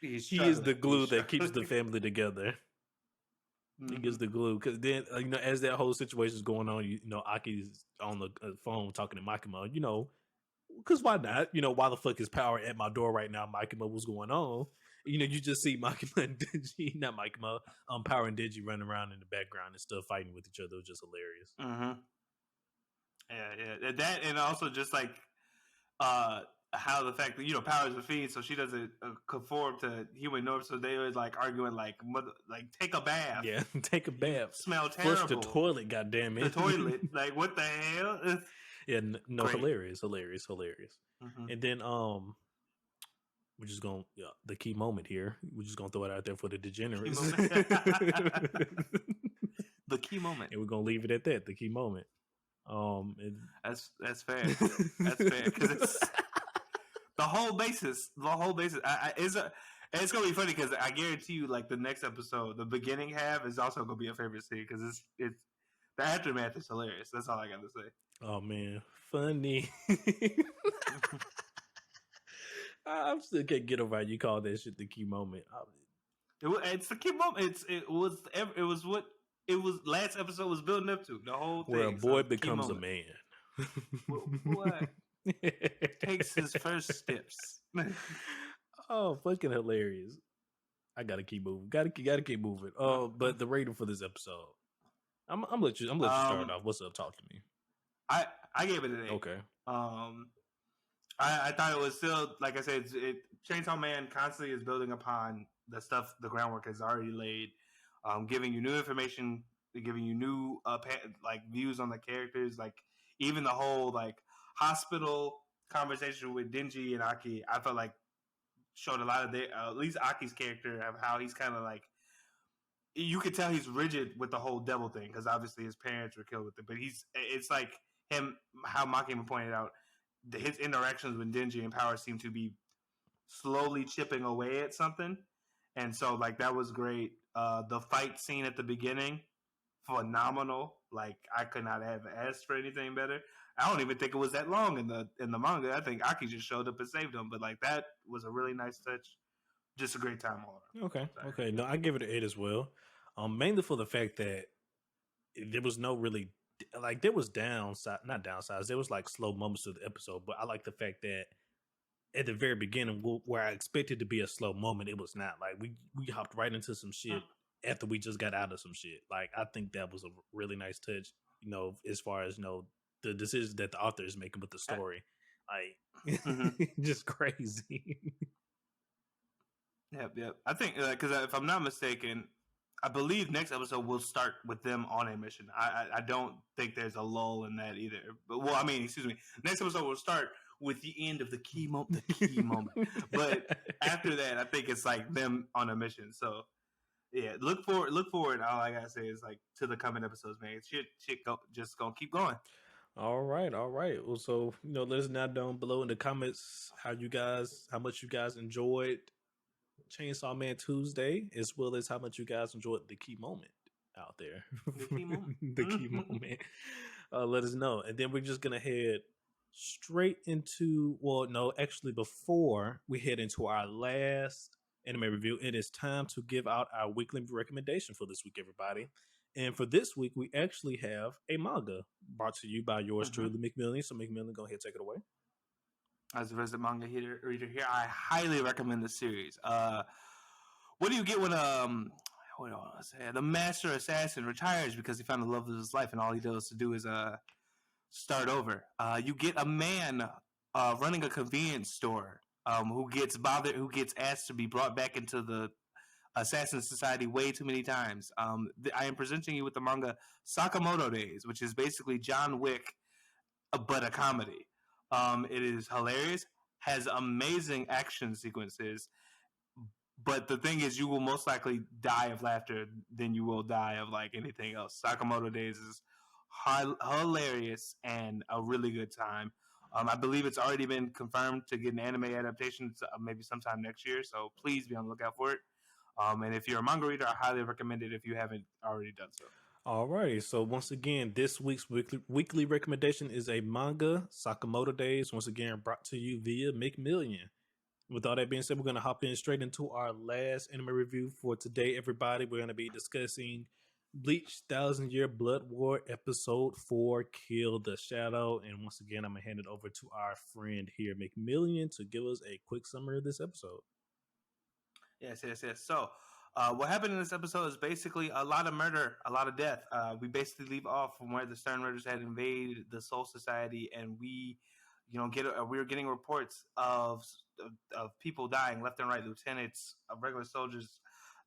is the glue that keeps the family together. He gets the glue, because then as that whole situation is going on, Aki's on the phone talking to Makima. Because why not? Why the fuck is Power at my door right now? Makima, what's going on? You just see Makima and Denji, not Makima, Power and Denji running around in the background and stuff, fighting with each other. It was just hilarious. Yeah. That, and also just like how the fact that Power's a fiend, so she doesn't conform to human norms. So they always like arguing like take a bath. Yeah, take a You bath. smell Flush terrible. the toilet, goddamn it. The toilet, like what the hell? Yeah, no, Great. hilarious. Mm-hmm. And then we're just gonna the key moment here. We're just gonna throw it out there for the degenerates. The key moment, and we're gonna leave it at that. The key moment. That's fair. That's fair because it's the whole basis. The whole basis it's gonna be funny because I guarantee you, like the next episode, the beginning half is also gonna be a favorite scene because it's the aftermath is hilarious. That's all I got to say. Oh man, funny. I still can't get over how you call that shit the key moment. It's the key moment. It was what it was. Last episode was building up to the whole thing. Where a boy becomes a man. What takes his first steps? Oh, fucking hilarious! I gotta keep moving. Gotta keep moving. But the rating for this episode, I'm let you start off. What's up? Talk to me. I gave it an 8. Okay. I thought it was still, like I said, Chainsaw Man constantly is building upon the stuff the groundwork has already laid, giving you new information, giving you new like views on the characters, like even the whole like hospital conversation with Denji and Aki. I felt like showed a lot of their, at least Aki's character, of how he's kind of like, you could tell he's rigid with the whole devil thing because obviously his parents were killed with it, but it's like him, how Makima pointed out, his interactions with Denji and Power seem to be slowly chipping away at something, and so like that was great. The fight scene at the beginning, phenomenal. Like I could not have asked for anything better. I don't even think it was that long in the manga. I think Aki just showed up and saved him, but like that was a really nice touch. Just a great time all around. Okay. No, I give it an 8 as well. Mainly for the fact that there was no really like there was not downsides. There was like slow moments of the episode, but I like the fact that at the very beginning, where I expected to be a slow moment, it was not. Like we hopped right into some shit after we just got out of some shit. Like I think that was a really nice touch. As far as the decisions that the author is making with the story, like just crazy. Yep. I think because if I'm not mistaken, I believe next episode will start with them on a mission. I don't think there's a lull in that either. But excuse me. Next episode will start with the end of the key moment. But after that, I think it's like them on a mission. So yeah, look forward. All I gotta say is like to the coming episodes, man. Shit, just gonna keep going. All right. Well, so let us know down below in the comments how much you guys enjoyed Chainsaw Man Tuesday, as well as how much you guys enjoyed the key moment out there. The key moment. The key moment. Let us know. And then we're just going to head straight into, before we head into our last anime review, it is time to give out our weekly recommendation for this week, everybody. And for this week, we actually have a manga brought to you by yours truly, McMillian. So McMillian, go ahead, take it away. As a resident manga reader here, I highly recommend the series. What do you get when what do I want to say? The master assassin retires because he found the love of his life, and all he does to do is start over. You get a man running a convenience store who gets asked to be brought back into the assassin society way too many times. I am presenting you with the manga Sakamoto Days, which is basically John Wick, but a comedy. It is hilarious, has amazing action sequences, but the thing is, you will most likely die of laughter than you will die of like anything else. Sakamoto Days is hilarious and a really good time. I believe it's already been confirmed to get an anime adaptation maybe sometime next year, so please be on the lookout for it. And if you're a manga reader, I highly recommend it if you haven't already done so. Alrighty, so once again, this week's weekly recommendation is a manga, Sakamoto Days, once again brought to you via McMillian. With all that being said, we're going to hop in straight into our last anime review for today, everybody. We're going to be discussing Bleach 1,000 Year Blood War Episode 4, Kill the Shadow. And once again, I'm going to hand it over to our friend here, McMillian, to give us a quick summary of this episode. Yes. So, What happened in this episode is basically a lot of murder, a lot of death. We basically leave off from where the Stern Raiders had invaded the Soul Society, and we, we were getting reports of people dying left and right, lieutenants, regular soldiers.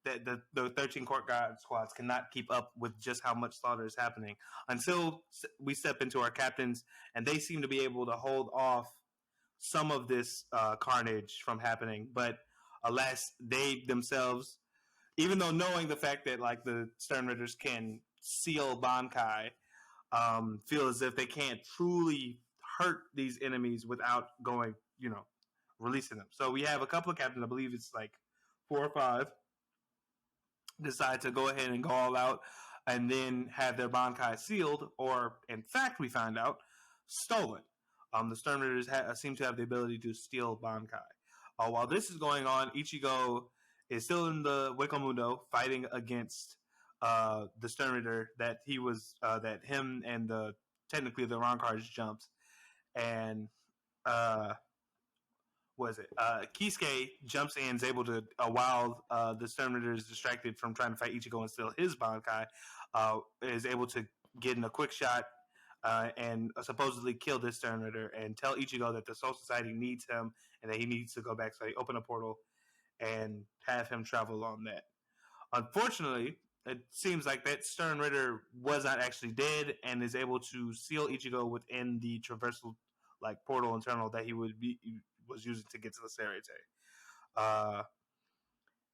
That the 13 court guard squads cannot keep up with just how much slaughter is happening until we step into our captains, and they seem to be able to hold off some of this carnage from happening. But alas, they themselves, even though knowing the fact that like the Stern Raiders can seal Bankai, feel as if they can't truly hurt these enemies without going, releasing them. So we have a couple of captains, I believe it's like 4 or 5, decide to go ahead and go all out and then have their Bankai sealed, or in fact, we find out, stolen. The Stern Raiders seem to have the ability to steal Bankai. While this is going on, Ichigo is still in the Wakamundo fighting against the Stern Raider that he was that him and technically the Roncards jumped, and Kisuke jumps in, is able to while the Stern Raider is distracted from trying to fight Ichigo and steal his Bankai, is able to get in a quick shot and supposedly kill this Stern Raider and tell Ichigo that the Soul Society needs him and that he needs to go back. So they open a portal and have him travel on that. Unfortunately, it seems like that Stern Raider was not actually dead and is able to seal Ichigo within the traversal portal and tunnel that he was using to get to the Sarete.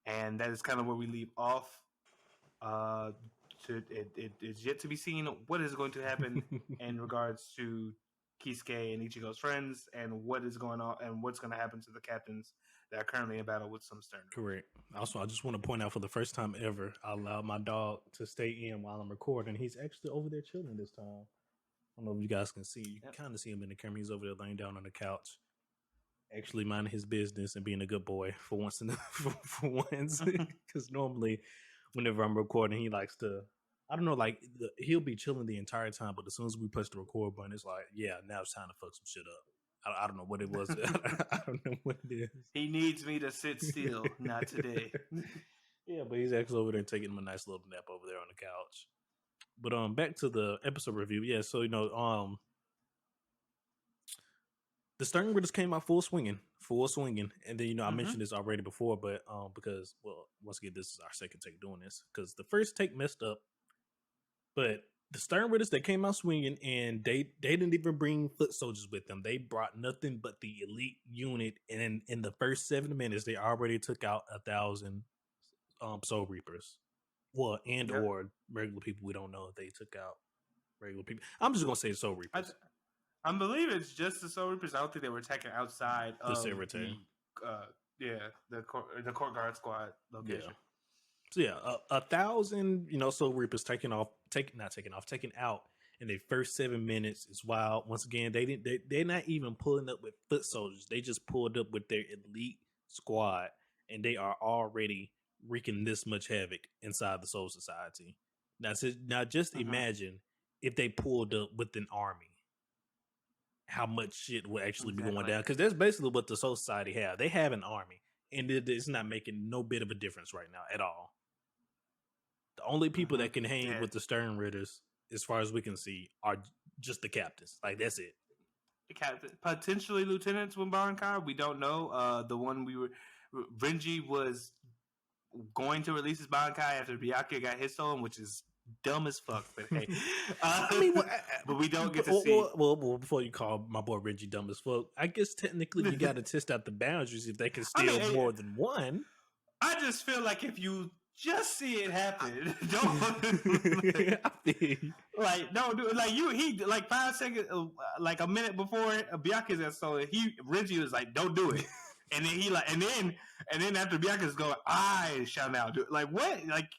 And that is kind of where we leave off. It is yet to be seen what is going to happen in regards to Kisuke and Ichigo's friends, and what is going on, and what's going to happen to the captains that are currently in battle with some Stern. Correct. Also, I just want to point out, for the first time ever, I allowed my dog to stay in while I'm recording. He's actually over there chilling this time. I don't know if you guys can see. You can kind of see him in the camera. He's over there laying down on the couch, actually minding his business and being a good boy for once. For once, because normally, whenever I'm recording, he likes to, I don't know, he'll be chilling the entire time, but as soon as we push the record button, it's like, yeah, now it's time to fuck some shit up. I don't know what it was. I don't know what it is. He needs me to sit still. Not today. Yeah, but he's actually over there taking him a nice little nap over there on the couch. But back to the episode review. Yeah, so the Stern Raiders came out full swinging, and then I mentioned this already before, but because once again, this is our second take doing this, because the first take messed up, but the Stern Raiders, they came out swinging, and they didn't even bring foot soldiers with them. They brought nothing but the elite unit, and in the first 7 minutes, they already took out 1,000 Soul Reapers. Well, or regular people. We don't know if they took out regular people. I'm just gonna say Soul Reapers. I believe it's just the Soul Reapers. I don't think they were attacking outside the of Sarete. the court guard squad location. Yeah. So yeah, 1,000, Soul Reapers taken out in their first 7 minutes is wild. Once again, they're not even pulling up with foot soldiers. They just pulled up with their elite squad, and they are already wreaking this much havoc inside the Soul Society. Now just imagine if they pulled up with an army, how much shit would actually be going down. Because that's basically what the Soul Society have. They have an army, and it's not making no bit of a difference right now at all. The only people that can hang with the Stern Raiders, as far as we can see, are just the captains. Like, that's it. The captain, potentially lieutenants with Bankai. We don't know. The one Renji was going to release his Bankai after Byakuya got his stolen, which is dumb as fuck. But hey, but we don't get to see. Well, before you call my boy Renji dumb as fuck, I guess technically you got to test out the boundaries if they can steal more than one. I just feel like if you just see it happen, don't don't do it. He 5 seconds, like a minute before Byakuya got stolen, Renji was like, "Don't do it." And then and then after Byakuya's going, "I shall now do it." Like, what? Like,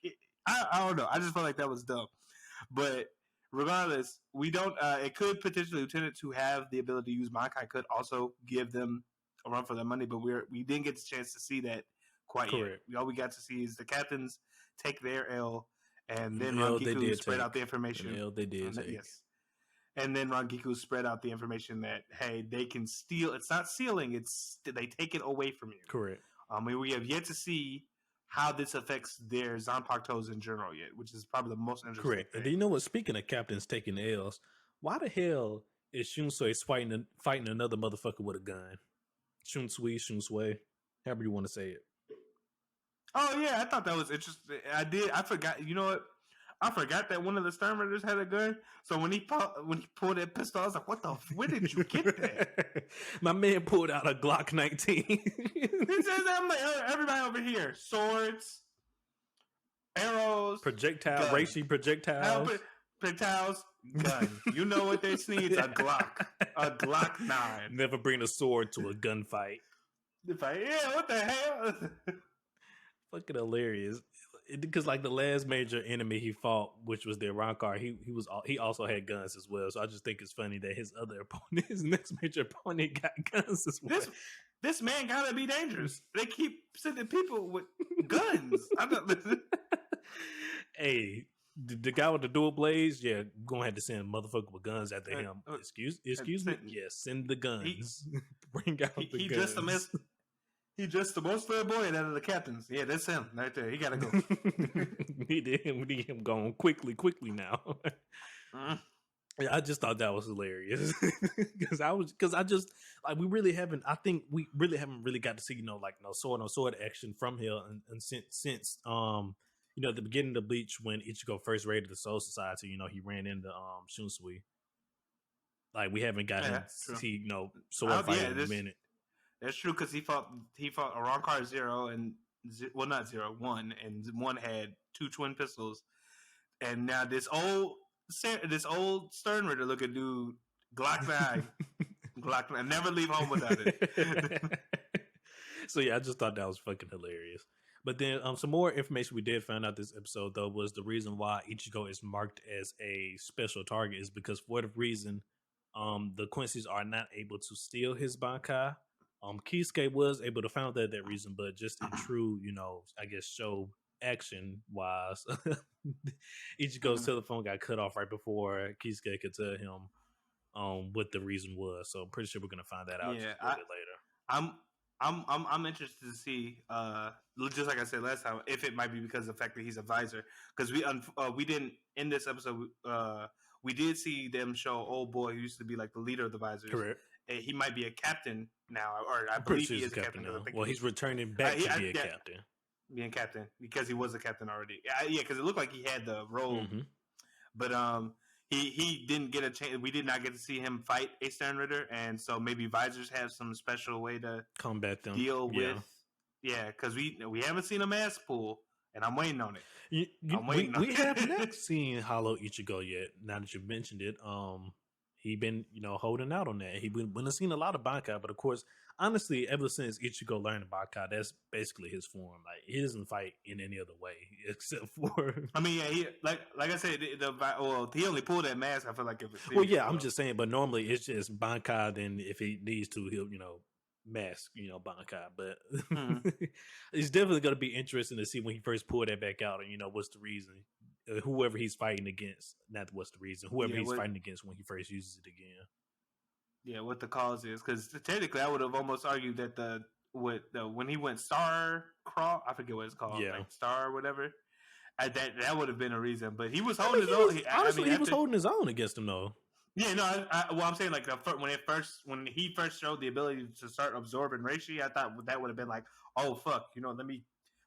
I don't know. I just felt like that was dumb. But regardless, we don't. It could potentially lieutenants who have the ability to use Bankai could also give them a run for their money. But we didn't get the chance to see that quite yet. All we got to see is the captains take their L, and then Rangiku spread out the information. They did. Yes. And then Rangiku spread out the information that, hey, they can steal. It's not stealing. It's they take it away from you. Correct. We have yet to see how this affects their Zanpakutos in general yet, which is probably the most interesting Correct. thing. And then you know what? Speaking of captains taking L's, why the hell is Shunsui fighting another motherfucker with a gun? Shunsui, however you want to say it. Oh yeah, I thought that was interesting. I forgot. You know what? I forgot that one of the Sternriders had a gun. So when he pulled that pistol, I was like, "What the? Where did you get that?" My man pulled out a Glock 19. He says, "I'm like everybody over here, swords, arrows, Projectile, gun. reishi projectiles. Projectiles, gun. You know what this needs? A Glock 9. Never bring a sword to a gunfight. Yeah, what the hell? Fucking hilarious. Because like the last major enemy he fought, which was the Rancor, he also had guns as well. So I just think it's funny that his other opponent, his next major opponent, got guns as well. This man gotta be dangerous. They keep sending people with guns. I'm not listening. Hey, the guy with the dual blades, yeah, gonna have to send a motherfucker with guns after him. Excuse me, yes, send the guns. Bring out the guns. He just the most flamboyant out of the captains. Yeah, that's him right there. He gotta go. We need him going quickly now. I just thought that was hilarious because I just like we really haven't got to see no sword on sword action from him and since at the beginning of Bleach when Ichigo first raided the Soul Society, he ran into Shunsui. Like we haven't gotten to see sword fight in a minute. That's true because he fought a Rancor 0 and not 0, 1, and 1 had 2 twin pistols, and now this old Sternritter looking dude, Glock 9, never leave home without it. So yeah, I just thought that was fucking hilarious. But then some more information we did find out this episode though was the reason why Ichigo is marked as a special target is because for whatever reason, the Quincy's are not able to steal his Bankai. Kisuke was able to find that reason, but just in true, I guess show action wise, Ichigo's telephone got cut off right before Kisuke could tell him what the reason was. So I'm pretty sure we're gonna find that out just a little bit later. I'm interested to see, just like I said last time, if it might be because of the fact that he's a visor. Because we didn't in this episode. We did see them show old boy who used to be like the leader of the visors. Correct. He might be a captain now, or I believe he is a captain now. Well, he's returning back to be a captain. Being captain because he was a captain already. Yeah, because it looked like he had the role, but he didn't get a chance. We did not get to see him fight a Sternritter, and so maybe visors have some special way to combat them. Deal with, because we haven't seen a mass pull, and I'm waiting on it. We have not seen Hollow Ichigo yet. Now that you mentioned it, he been holding out on that. He been seen a lot of Bankai, but of course, honestly, ever since Ichigo learned Bankai, that's basically his form. Like he doesn't fight in any other way except for. I mean, yeah, he like I said, he only pulled that mask. I feel like if it's I'm just saying, but normally it's just Bankai. Then if he needs to, he'll mask Bankai. But it's definitely going to be interesting to see when he first pulled that back out, and what's the reason. Whoever he's fighting against, not what's the reason. Whoever he's fighting against when he first uses it again. Yeah, what the cause is, because technically, I would have almost argued that when he went Star Crawl, I forget what it's called, like Star or whatever. That would have been a reason, but he was holding his own. Honestly, he was holding his own against him, though. Yeah, no. I'm saying like when he first showed the ability to start absorbing reishi, I thought that would have been like, oh fuck, let me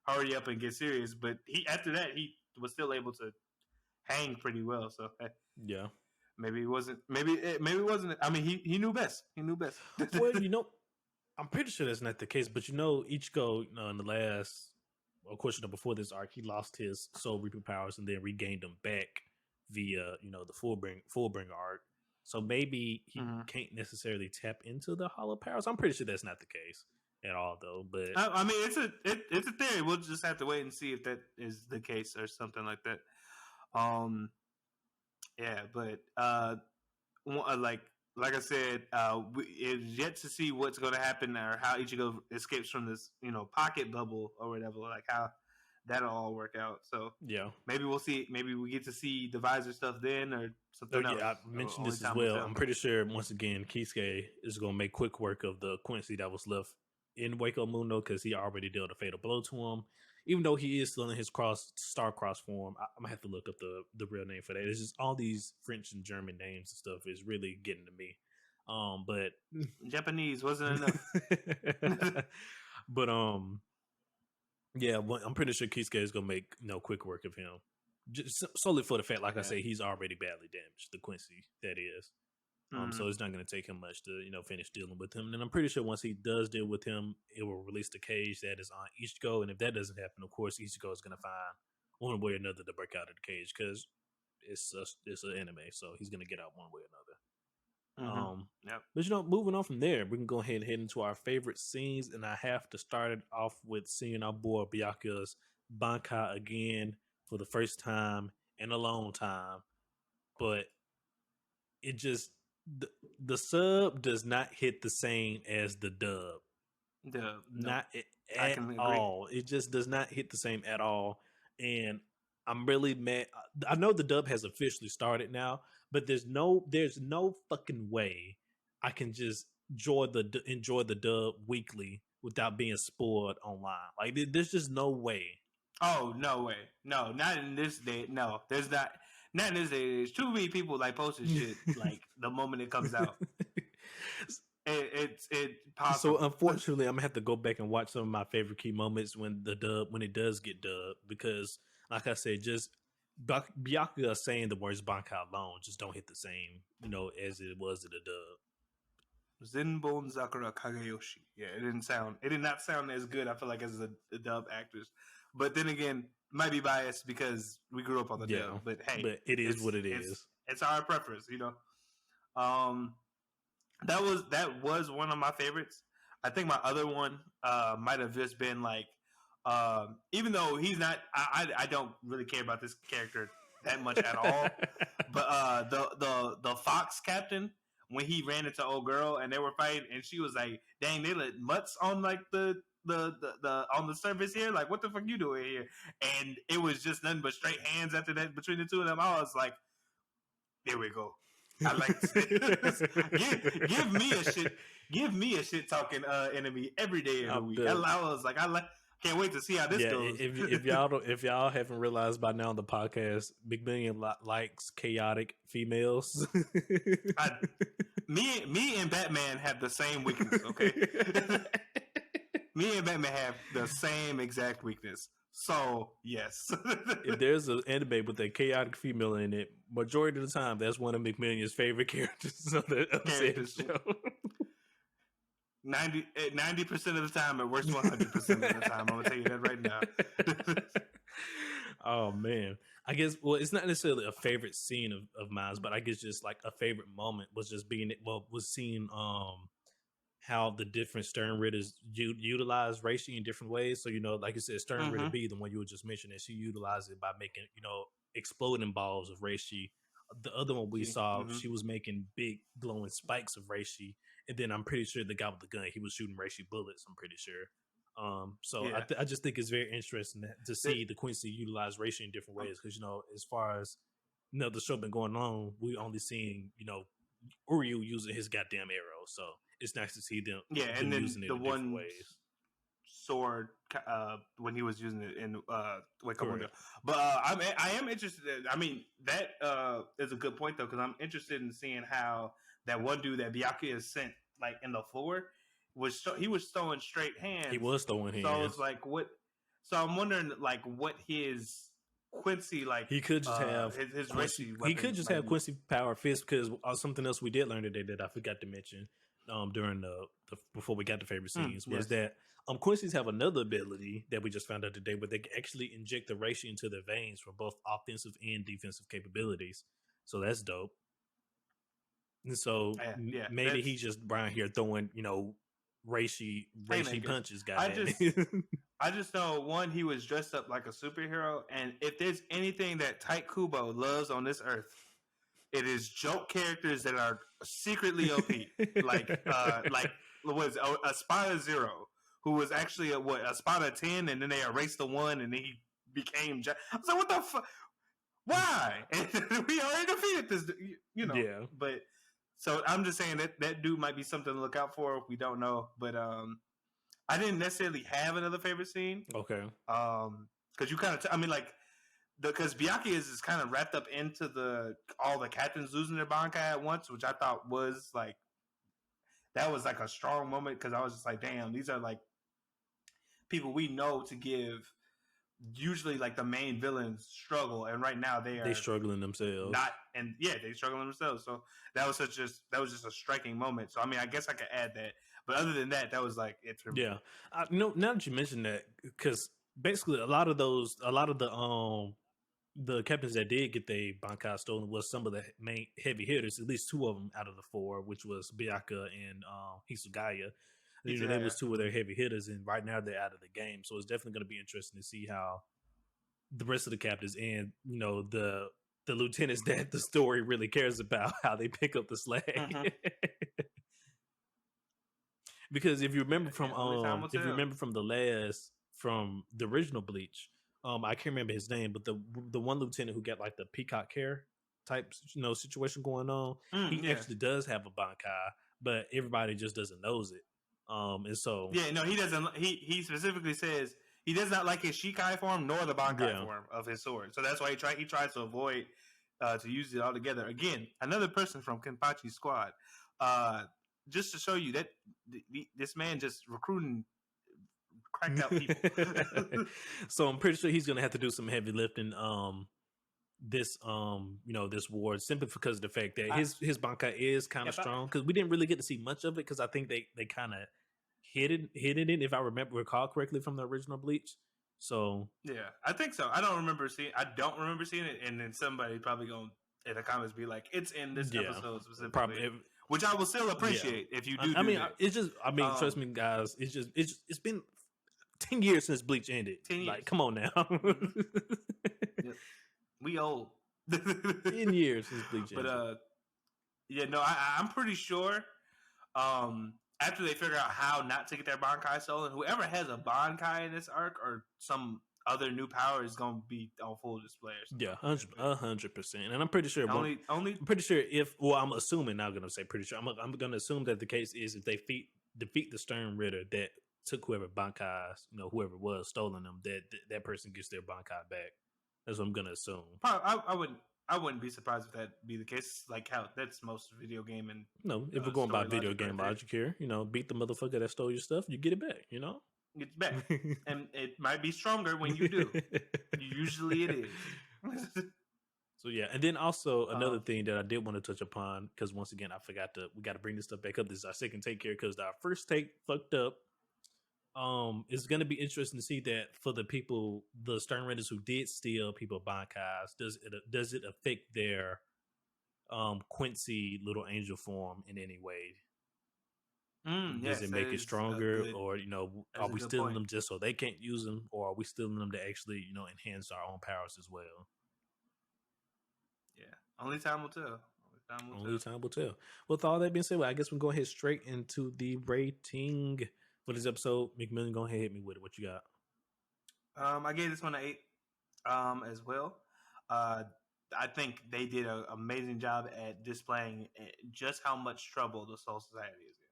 hurry up and get serious. But after that he was still able to hang pretty well. So yeah, maybe it wasn't. Maybe it wasn't. I mean, he knew best. He knew best. Well, I'm pretty sure that's not the case. But Ichigo, in the last, of course, before this arc, he lost his soul reaping powers and then regained them back via the Fullbringer arc. So maybe he can't necessarily tap into the hollow powers. I'm pretty sure that's not the case at all, though. But I mean, it's a theory. We'll just have to wait and see if that is the case or something like that. Yeah, but like I said, it's yet to see what's going to happen or how Ichigo escapes from this, pocket bubble or whatever. Like how that'll all work out. So yeah, maybe we'll see. Maybe we get to see the visor stuff then or something else. I mentioned this as well. I'm pretty sure once again Kisuke is going to make quick work of the Quincy that was left in Waco Mundo because he already dealt a fatal blow to him. Even though he is still in his star cross form, I'm gonna have to look up the real name for that. It's just all these French and German names and stuff is really getting to me. But Japanese wasn't enough. but yeah, well, I'm pretty sure Kisuke is gonna make quick work of him, just solely for the fact, like I say, he's already badly damaged. The Quincy, that is. So it's not going to take him much to finish dealing with him. And I'm pretty sure once he does deal with him, it will release the cage that is on Ichigo. And if that doesn't happen, of course, Ichigo is going to find one way or another to break out of the cage because it's an anime, so he's going to get out one way or another. Yep. But moving on from there, we can go ahead and head into our favorite scenes, and I have to start it off with seeing our boy Byakuya's Bankai again for the first time in a long time, but it just the sub does not hit the same as the dub. Not at all. It just does not hit the same at all, and I'm really mad. I know the dub has officially started now, but there's no fucking way I can just enjoy the dub weekly without being spoiled online. Like there's just no way. Oh, no way. No, not in this day. No, there's not. Not in this day. There's too many people like posting shit like the moment it comes out. It's possible. So unfortunately, I'm gonna have to go back and watch some of my favorite key moments when it does get dubbed, because like I said, just Byakuya saying the words Bankai alone just don't hit the same, as it was in the dub. Zenbone Sakura Kagayoshi. Yeah, it did not sound as good, I feel like, as the dub actors. But then again, might be biased because we grew up on the dub. But hey, but it is what it is. It's our preference, That was one of my favorites. I think my other one might have just been like, even though he's not, I don't really care about this character that much at all. But the Fox captain, when he ran into old girl and they were fighting, and she was like, "Dang, they let mutts on like the on the surface here. Like, what the fuck you doing here?" And it was just nothing but straight hands after that between the two of them. I was like, "There we go." I like this. Give me a shit talking enemy every day of the week. I was like, can't wait to see how this goes. If y'all haven't realized by now on the podcast, McMillian likes chaotic females. Me and Batman have the same weakness. Okay, me and Batman have the same exact weakness. So yes, if there's an anime with a chaotic female in it, majority of the time that's one of McMillion's favorite characters of the show. 90% of the time, it works 100% of the time. I'm gonna tell you that right now. Oh man, I guess it's not necessarily a favorite scene of mine, but I guess just like a favorite moment was just seeing how the different Stern Ritters utilize Reishi in different ways. So like you said, Stern Ritter B, the one you were just mentioning, she utilized it by making exploding balls of Reishi. The other one we saw, she was making big glowing spikes of Reishi. And then I'm pretty sure the guy with the gun, he was shooting Reishi bullets, I'm pretty sure. I just think it's very interesting to see the Quincy utilize Reishi in different ways. Because, as far as, the show been going on, we only seeing, Uryu using his goddamn arrow. So it's nice to see them, and then using it the in one different ways. Sword when he was using it in Wake Up Window. But I am interested. I mean, that is a good point though, because I'm interested in seeing how that one dude that Byakuya sent like in the floor he was throwing straight hands. He was throwing hands. So it's like what? So I'm wondering like what his Quincy like. He could just have his Reishi. He could just have Quincy power fist, because something else we did learn today that I forgot to mention during the before we got to favorite scenes was that Quincy's have another ability that we just found out today, where they can actually inject the Reishi into their veins for both offensive and defensive capabilities. So that's dope. And so maybe he's just around here throwing, Reishi punches. I just know, one, he was dressed up like a superhero, and if there's anything that Tite Kubo loves on this earth, it is joke characters that are secretly OP, like was a Spada Zero, who was actually a Spada 10, and then they erased the 1, and then he became. I was like, what the fuck? Why? And we already defeated this, Yeah. But so I'm just saying that dude might be something to look out for. We don't know, but I didn't necessarily have another favorite scene. Okay. Because you kind of, I mean, like, because Byakuya is kind of wrapped up into all the captains losing their Bankai at once, which I thought was like, that was like a strong moment because I was just like, damn, these are like people we know to give usually like the main villains struggle, and right now they struggling themselves. Not, and yeah, they struggling themselves. So that was just a striking moment. So I mean, I guess I could add that, but other than that, that was like it for me. Yeah, now that you mentioned that, because basically a lot of the captains that did get their Bankai stolen was some of the main heavy hitters, at least two of them out of the four, which was Byakuya and Hisugaya. You know, they was two of their heavy hitters, and right now they're out of the game. So it's definitely going to be interesting to see how the rest of the captains and, you know, the lieutenants that the story really cares about, how they pick up the slack. Mm-hmm. Because if you remember from from the original Bleach, I can't remember his name, but the one lieutenant who got like the peacock hair type, you know, situation going on, he actually does have a Bankai, but everybody just doesn't knows it. And so he doesn't. He specifically says he does not like his Shikai form nor the Bankai form of his sword. So that's why he tries to avoid to use it altogether. Again, another person from Kenpachi's squad. Just to show you that this man just recruiting cracked out people. So I'm pretty sure he's gonna have to do some heavy lifting this this war, simply because of the fact that his Bankai is kind of strong, because we didn't really get to see much of it, because I think they kind of hidden it, if I recall correctly, from the original Bleach. So yeah, I think so. I don't remember seeing it, and then somebody probably gonna in the comments be like, it's in this episode specifically. Probably, which I will still appreciate if you do. It's just, trust me, guys. It's been 10 years since Bleach ended. 10 years. Like, come on now. Yep. We old. 10 years since Bleach ended. But I'm pretty sure. After they figure out how not to get their Bankai stolen, whoever has a Bankai in this arc or some other new power is going to be on full display. Yeah, 100%. And I'm pretty sure. I'm pretty sure I'm assuming. Not going to say pretty sure. I'm going to assume that the case is if they defeat the Stern Ritter that took whoever Bankai's, whoever was stolen them, that person gets their Bankai back. That's what I'm going to assume. I wouldn't be surprised if that be the case. Like how that's most video game and if we're going by video game logic here, beat the motherfucker that stole your stuff, you get it back. It's back, and it might be stronger when you do. Usually, it is. So yeah, and then also another thing that I did want to touch upon, because once again we got to bring this stuff back up. This is our second take here, because our first take fucked up. It's going to be interesting to see that for the people, the Stern Raiders who did steal people Bankais, does it affect their Quincy Little Angel form in any way? Does it make it stronger, or are we stealing them just so they can't use them, or are we stealing them to actually enhance our own powers as well? Yeah, only time will tell. Only time will tell. With all that being said, I guess we'll go ahead straight into the rating for this episode. McMillian, go ahead and hit me with it. What you got? I gave this one an 8 as well. I think they did an amazing job at displaying just how much trouble the Soul Society is in.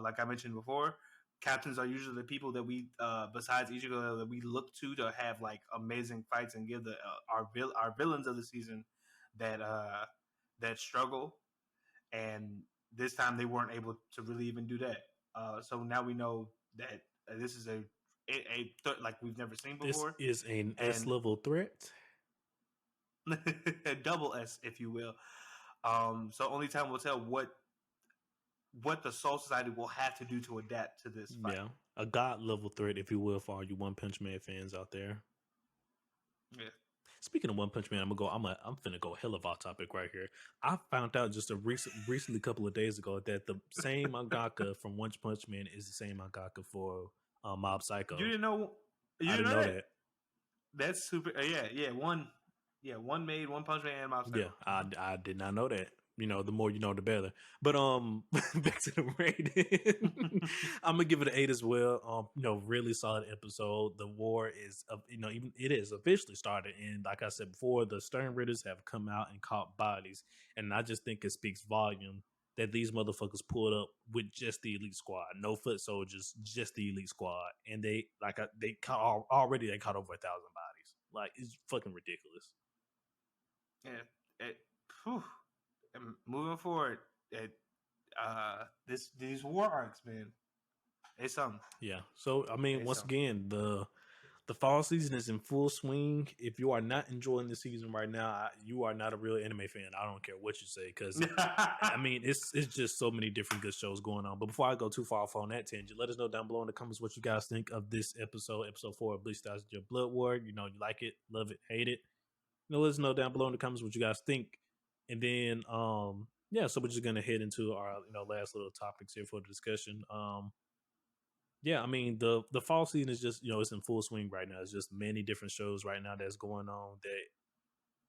Like I mentioned before, captains are usually the people that we, besides Ichigo, that we look to have like amazing fights and give our villains of the season that struggle. And this time they weren't able to really even do that. So now we know that this is a like we've never seen before. This is an S-level threat. A double S, if you will. So only time will tell what the Soul Society will have to do to adapt to this fight. Yeah, a god level threat, if you will, for all you One Punch Man fans out there. Yeah. Speaking of One Punch Man, I'm finna go hell of off topic right here. I found out just recently, a couple of days ago, that the same mangaka from One Punch Man is the same mangaka for Mob Psycho. You didn't know? I didn't know that. That's super. One made One Punch Man and Mob Psycho. Yeah, I did not know that. The more you know, the better. But back to the rating. I'm gonna give it an 8 as well. Really solid episode. The war is, even it is officially started, and like I said before, the Stern Ridders have come out and caught bodies, and I just think it speaks volume that these motherfuckers pulled up with just the elite squad, no foot soldiers, just the elite squad, and they caught already they caught over 1,000 bodies. Like, it's fucking ridiculous. Yeah, moving forward, these war arcs, man, it's something. Yeah. So I mean, once again, the fall season is in full swing. If you are not enjoying the season right now, you are not a real anime fan. I don't care what you say, because I mean, it's just so many different good shows going on. But before I go too far off on that tangent, let us know down below in the comments what you guys think of this episode 4 of Bleach Stars Your Blood War. You like it, love it, hate it. Let us know down below in the comments what you guys think. And then yeah, so we're just gonna head into our last little topics here for the discussion. Yeah, I mean, the fall season is just, it's in full swing right now. It's just many different shows right now that's going on that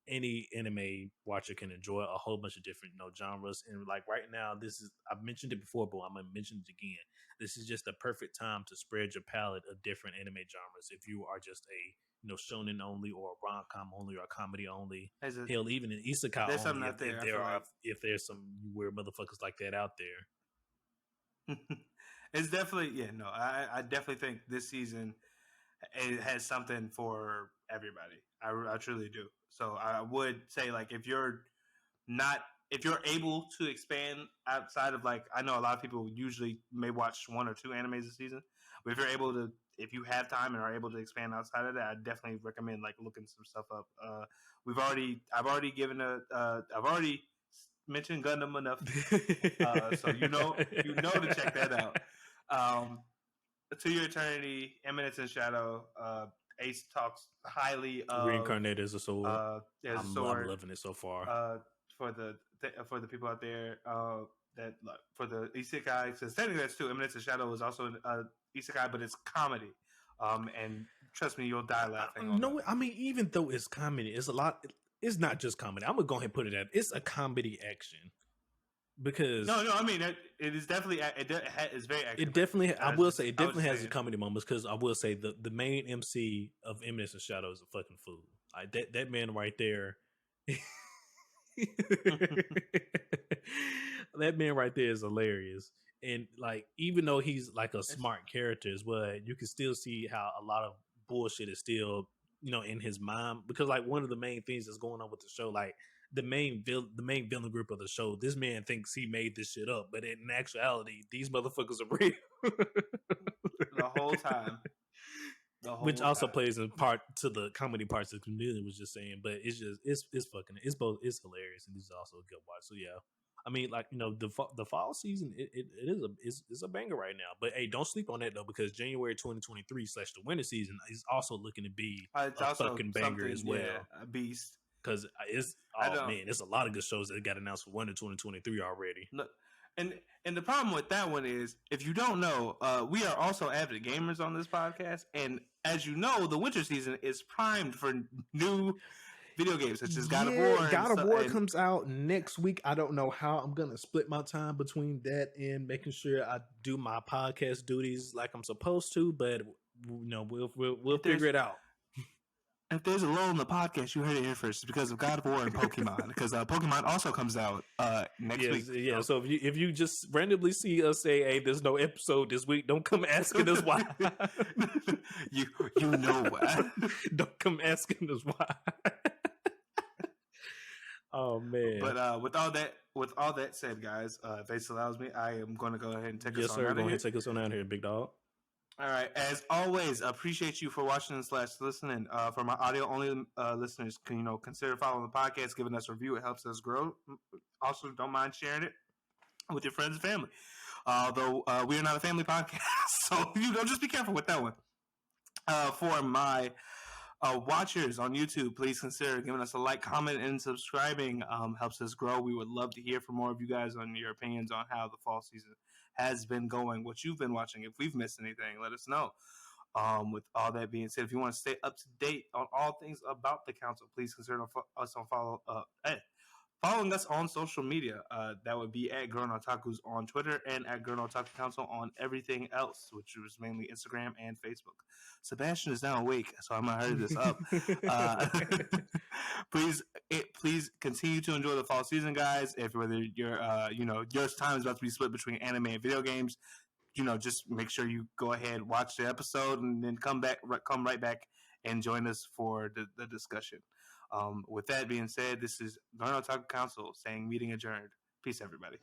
any anime watcher can enjoy, a whole bunch of different genres. And like right now, I've mentioned it before, but I'm gonna mention it again. This is just the perfect time to spread your palette of different anime genres. If you are just a shonen only, or rom-com only, or comedy only, hell, even an isekai there's only, out there, if there's some weird motherfuckers like that out there. It's definitely, I definitely think this season it has something for everybody. I truly do. So I would say, like, if you're able to expand outside of, like, I know a lot of people usually may watch 1 or 2 animes a season, but if you have time and are able to expand outside of that, I definitely recommend, like, looking some stuff up. I've already mentioned Gundam enough, so to check that out. To Your Eternity, Eminence and Shadow. Ace talks highly of Reincarnated as a sword. I'm loving it so far. For the people out there that for the isekai, because technically that's 2. Eminence and Shadow is also an isekai, but it's comedy. And trust me, you'll die laughing. I mean, even though it's comedy, it's a lot. It's not just comedy. I'm gonna go ahead and put it at. It's a comedy action. Because I mean, it is definitely it's very active. It definitely, I will say, it definitely has the comedy moments. Because I will say the main MC of Eminence and Shadow is a fucking fool. Like that man right there. That man right there is hilarious. And like, even though he's like a smart character as well, you can still see how a lot of bullshit is still in his mind. Because like, one of the main things that's going on with the show, like, the main villain group of the show, this man thinks he made this shit up, but in actuality, these motherfuckers are real the whole time. Which also plays in part to the comedy parts that Chameleon was just saying. But it's hilarious, and this is also a good watch. So yeah, I mean, like, the fall season, it's a banger right now. But hey, don't sleep on that though, because January 2023 / the winter season is also looking to be a fucking banger as well. Yeah, a beast. Because it's a lot of good shows that got announced for winter 2023 already. Look, and the problem with that one is, if you don't know, we are also avid gamers on this podcast, and as you know, the winter season is primed for new video games such as God of War. God of War comes out next week. I don't know how I'm gonna split my time between that and making sure I do my podcast duties like I'm supposed to, but we'll figure it out. If there's a lull in the podcast, you heard it here first. It's because of God of War and Pokemon. Because Pokemon also comes out next week. Yeah, so if you just randomly see us say, "Hey, there's no episode this week," don't come asking us why. you know why. Don't come asking us why. Oh man! But with all that said, guys, if Ace allows me, I am going to go ahead and take us on. Yes, sir. Go ahead and take us on out here, big dog. All right. As always, appreciate you for watching / listening. For my audio only listeners, consider following the podcast, giving us a review. It helps us grow. Also, don't mind sharing it with your friends and family. Although we are not a family podcast, so just be careful with that one. For my watchers on YouTube, please consider giving us a like, comment, and subscribing. Helps us grow. We would love to hear from more of you guys on your opinions on how the fall season has been going, what you've been watching. If we've missed anything, let us know. With all that being said, if you want to stay up to date on all things about the council, please consider us on following us on social media. That would be at Gurren Otakus on Twitter and at Gurren Otaku Council on everything else, which was mainly Instagram and Facebook. Sebastian is now awake, so I'm gonna hurry this up. Please continue to enjoy the fall season, guys. If whether you're your time is about to be split between anime and video games, just make sure you go ahead, watch the episode, and then come right back and join us for the discussion. With that being said, this is Gurren Otaku Council saying meeting adjourned. Peace, everybody.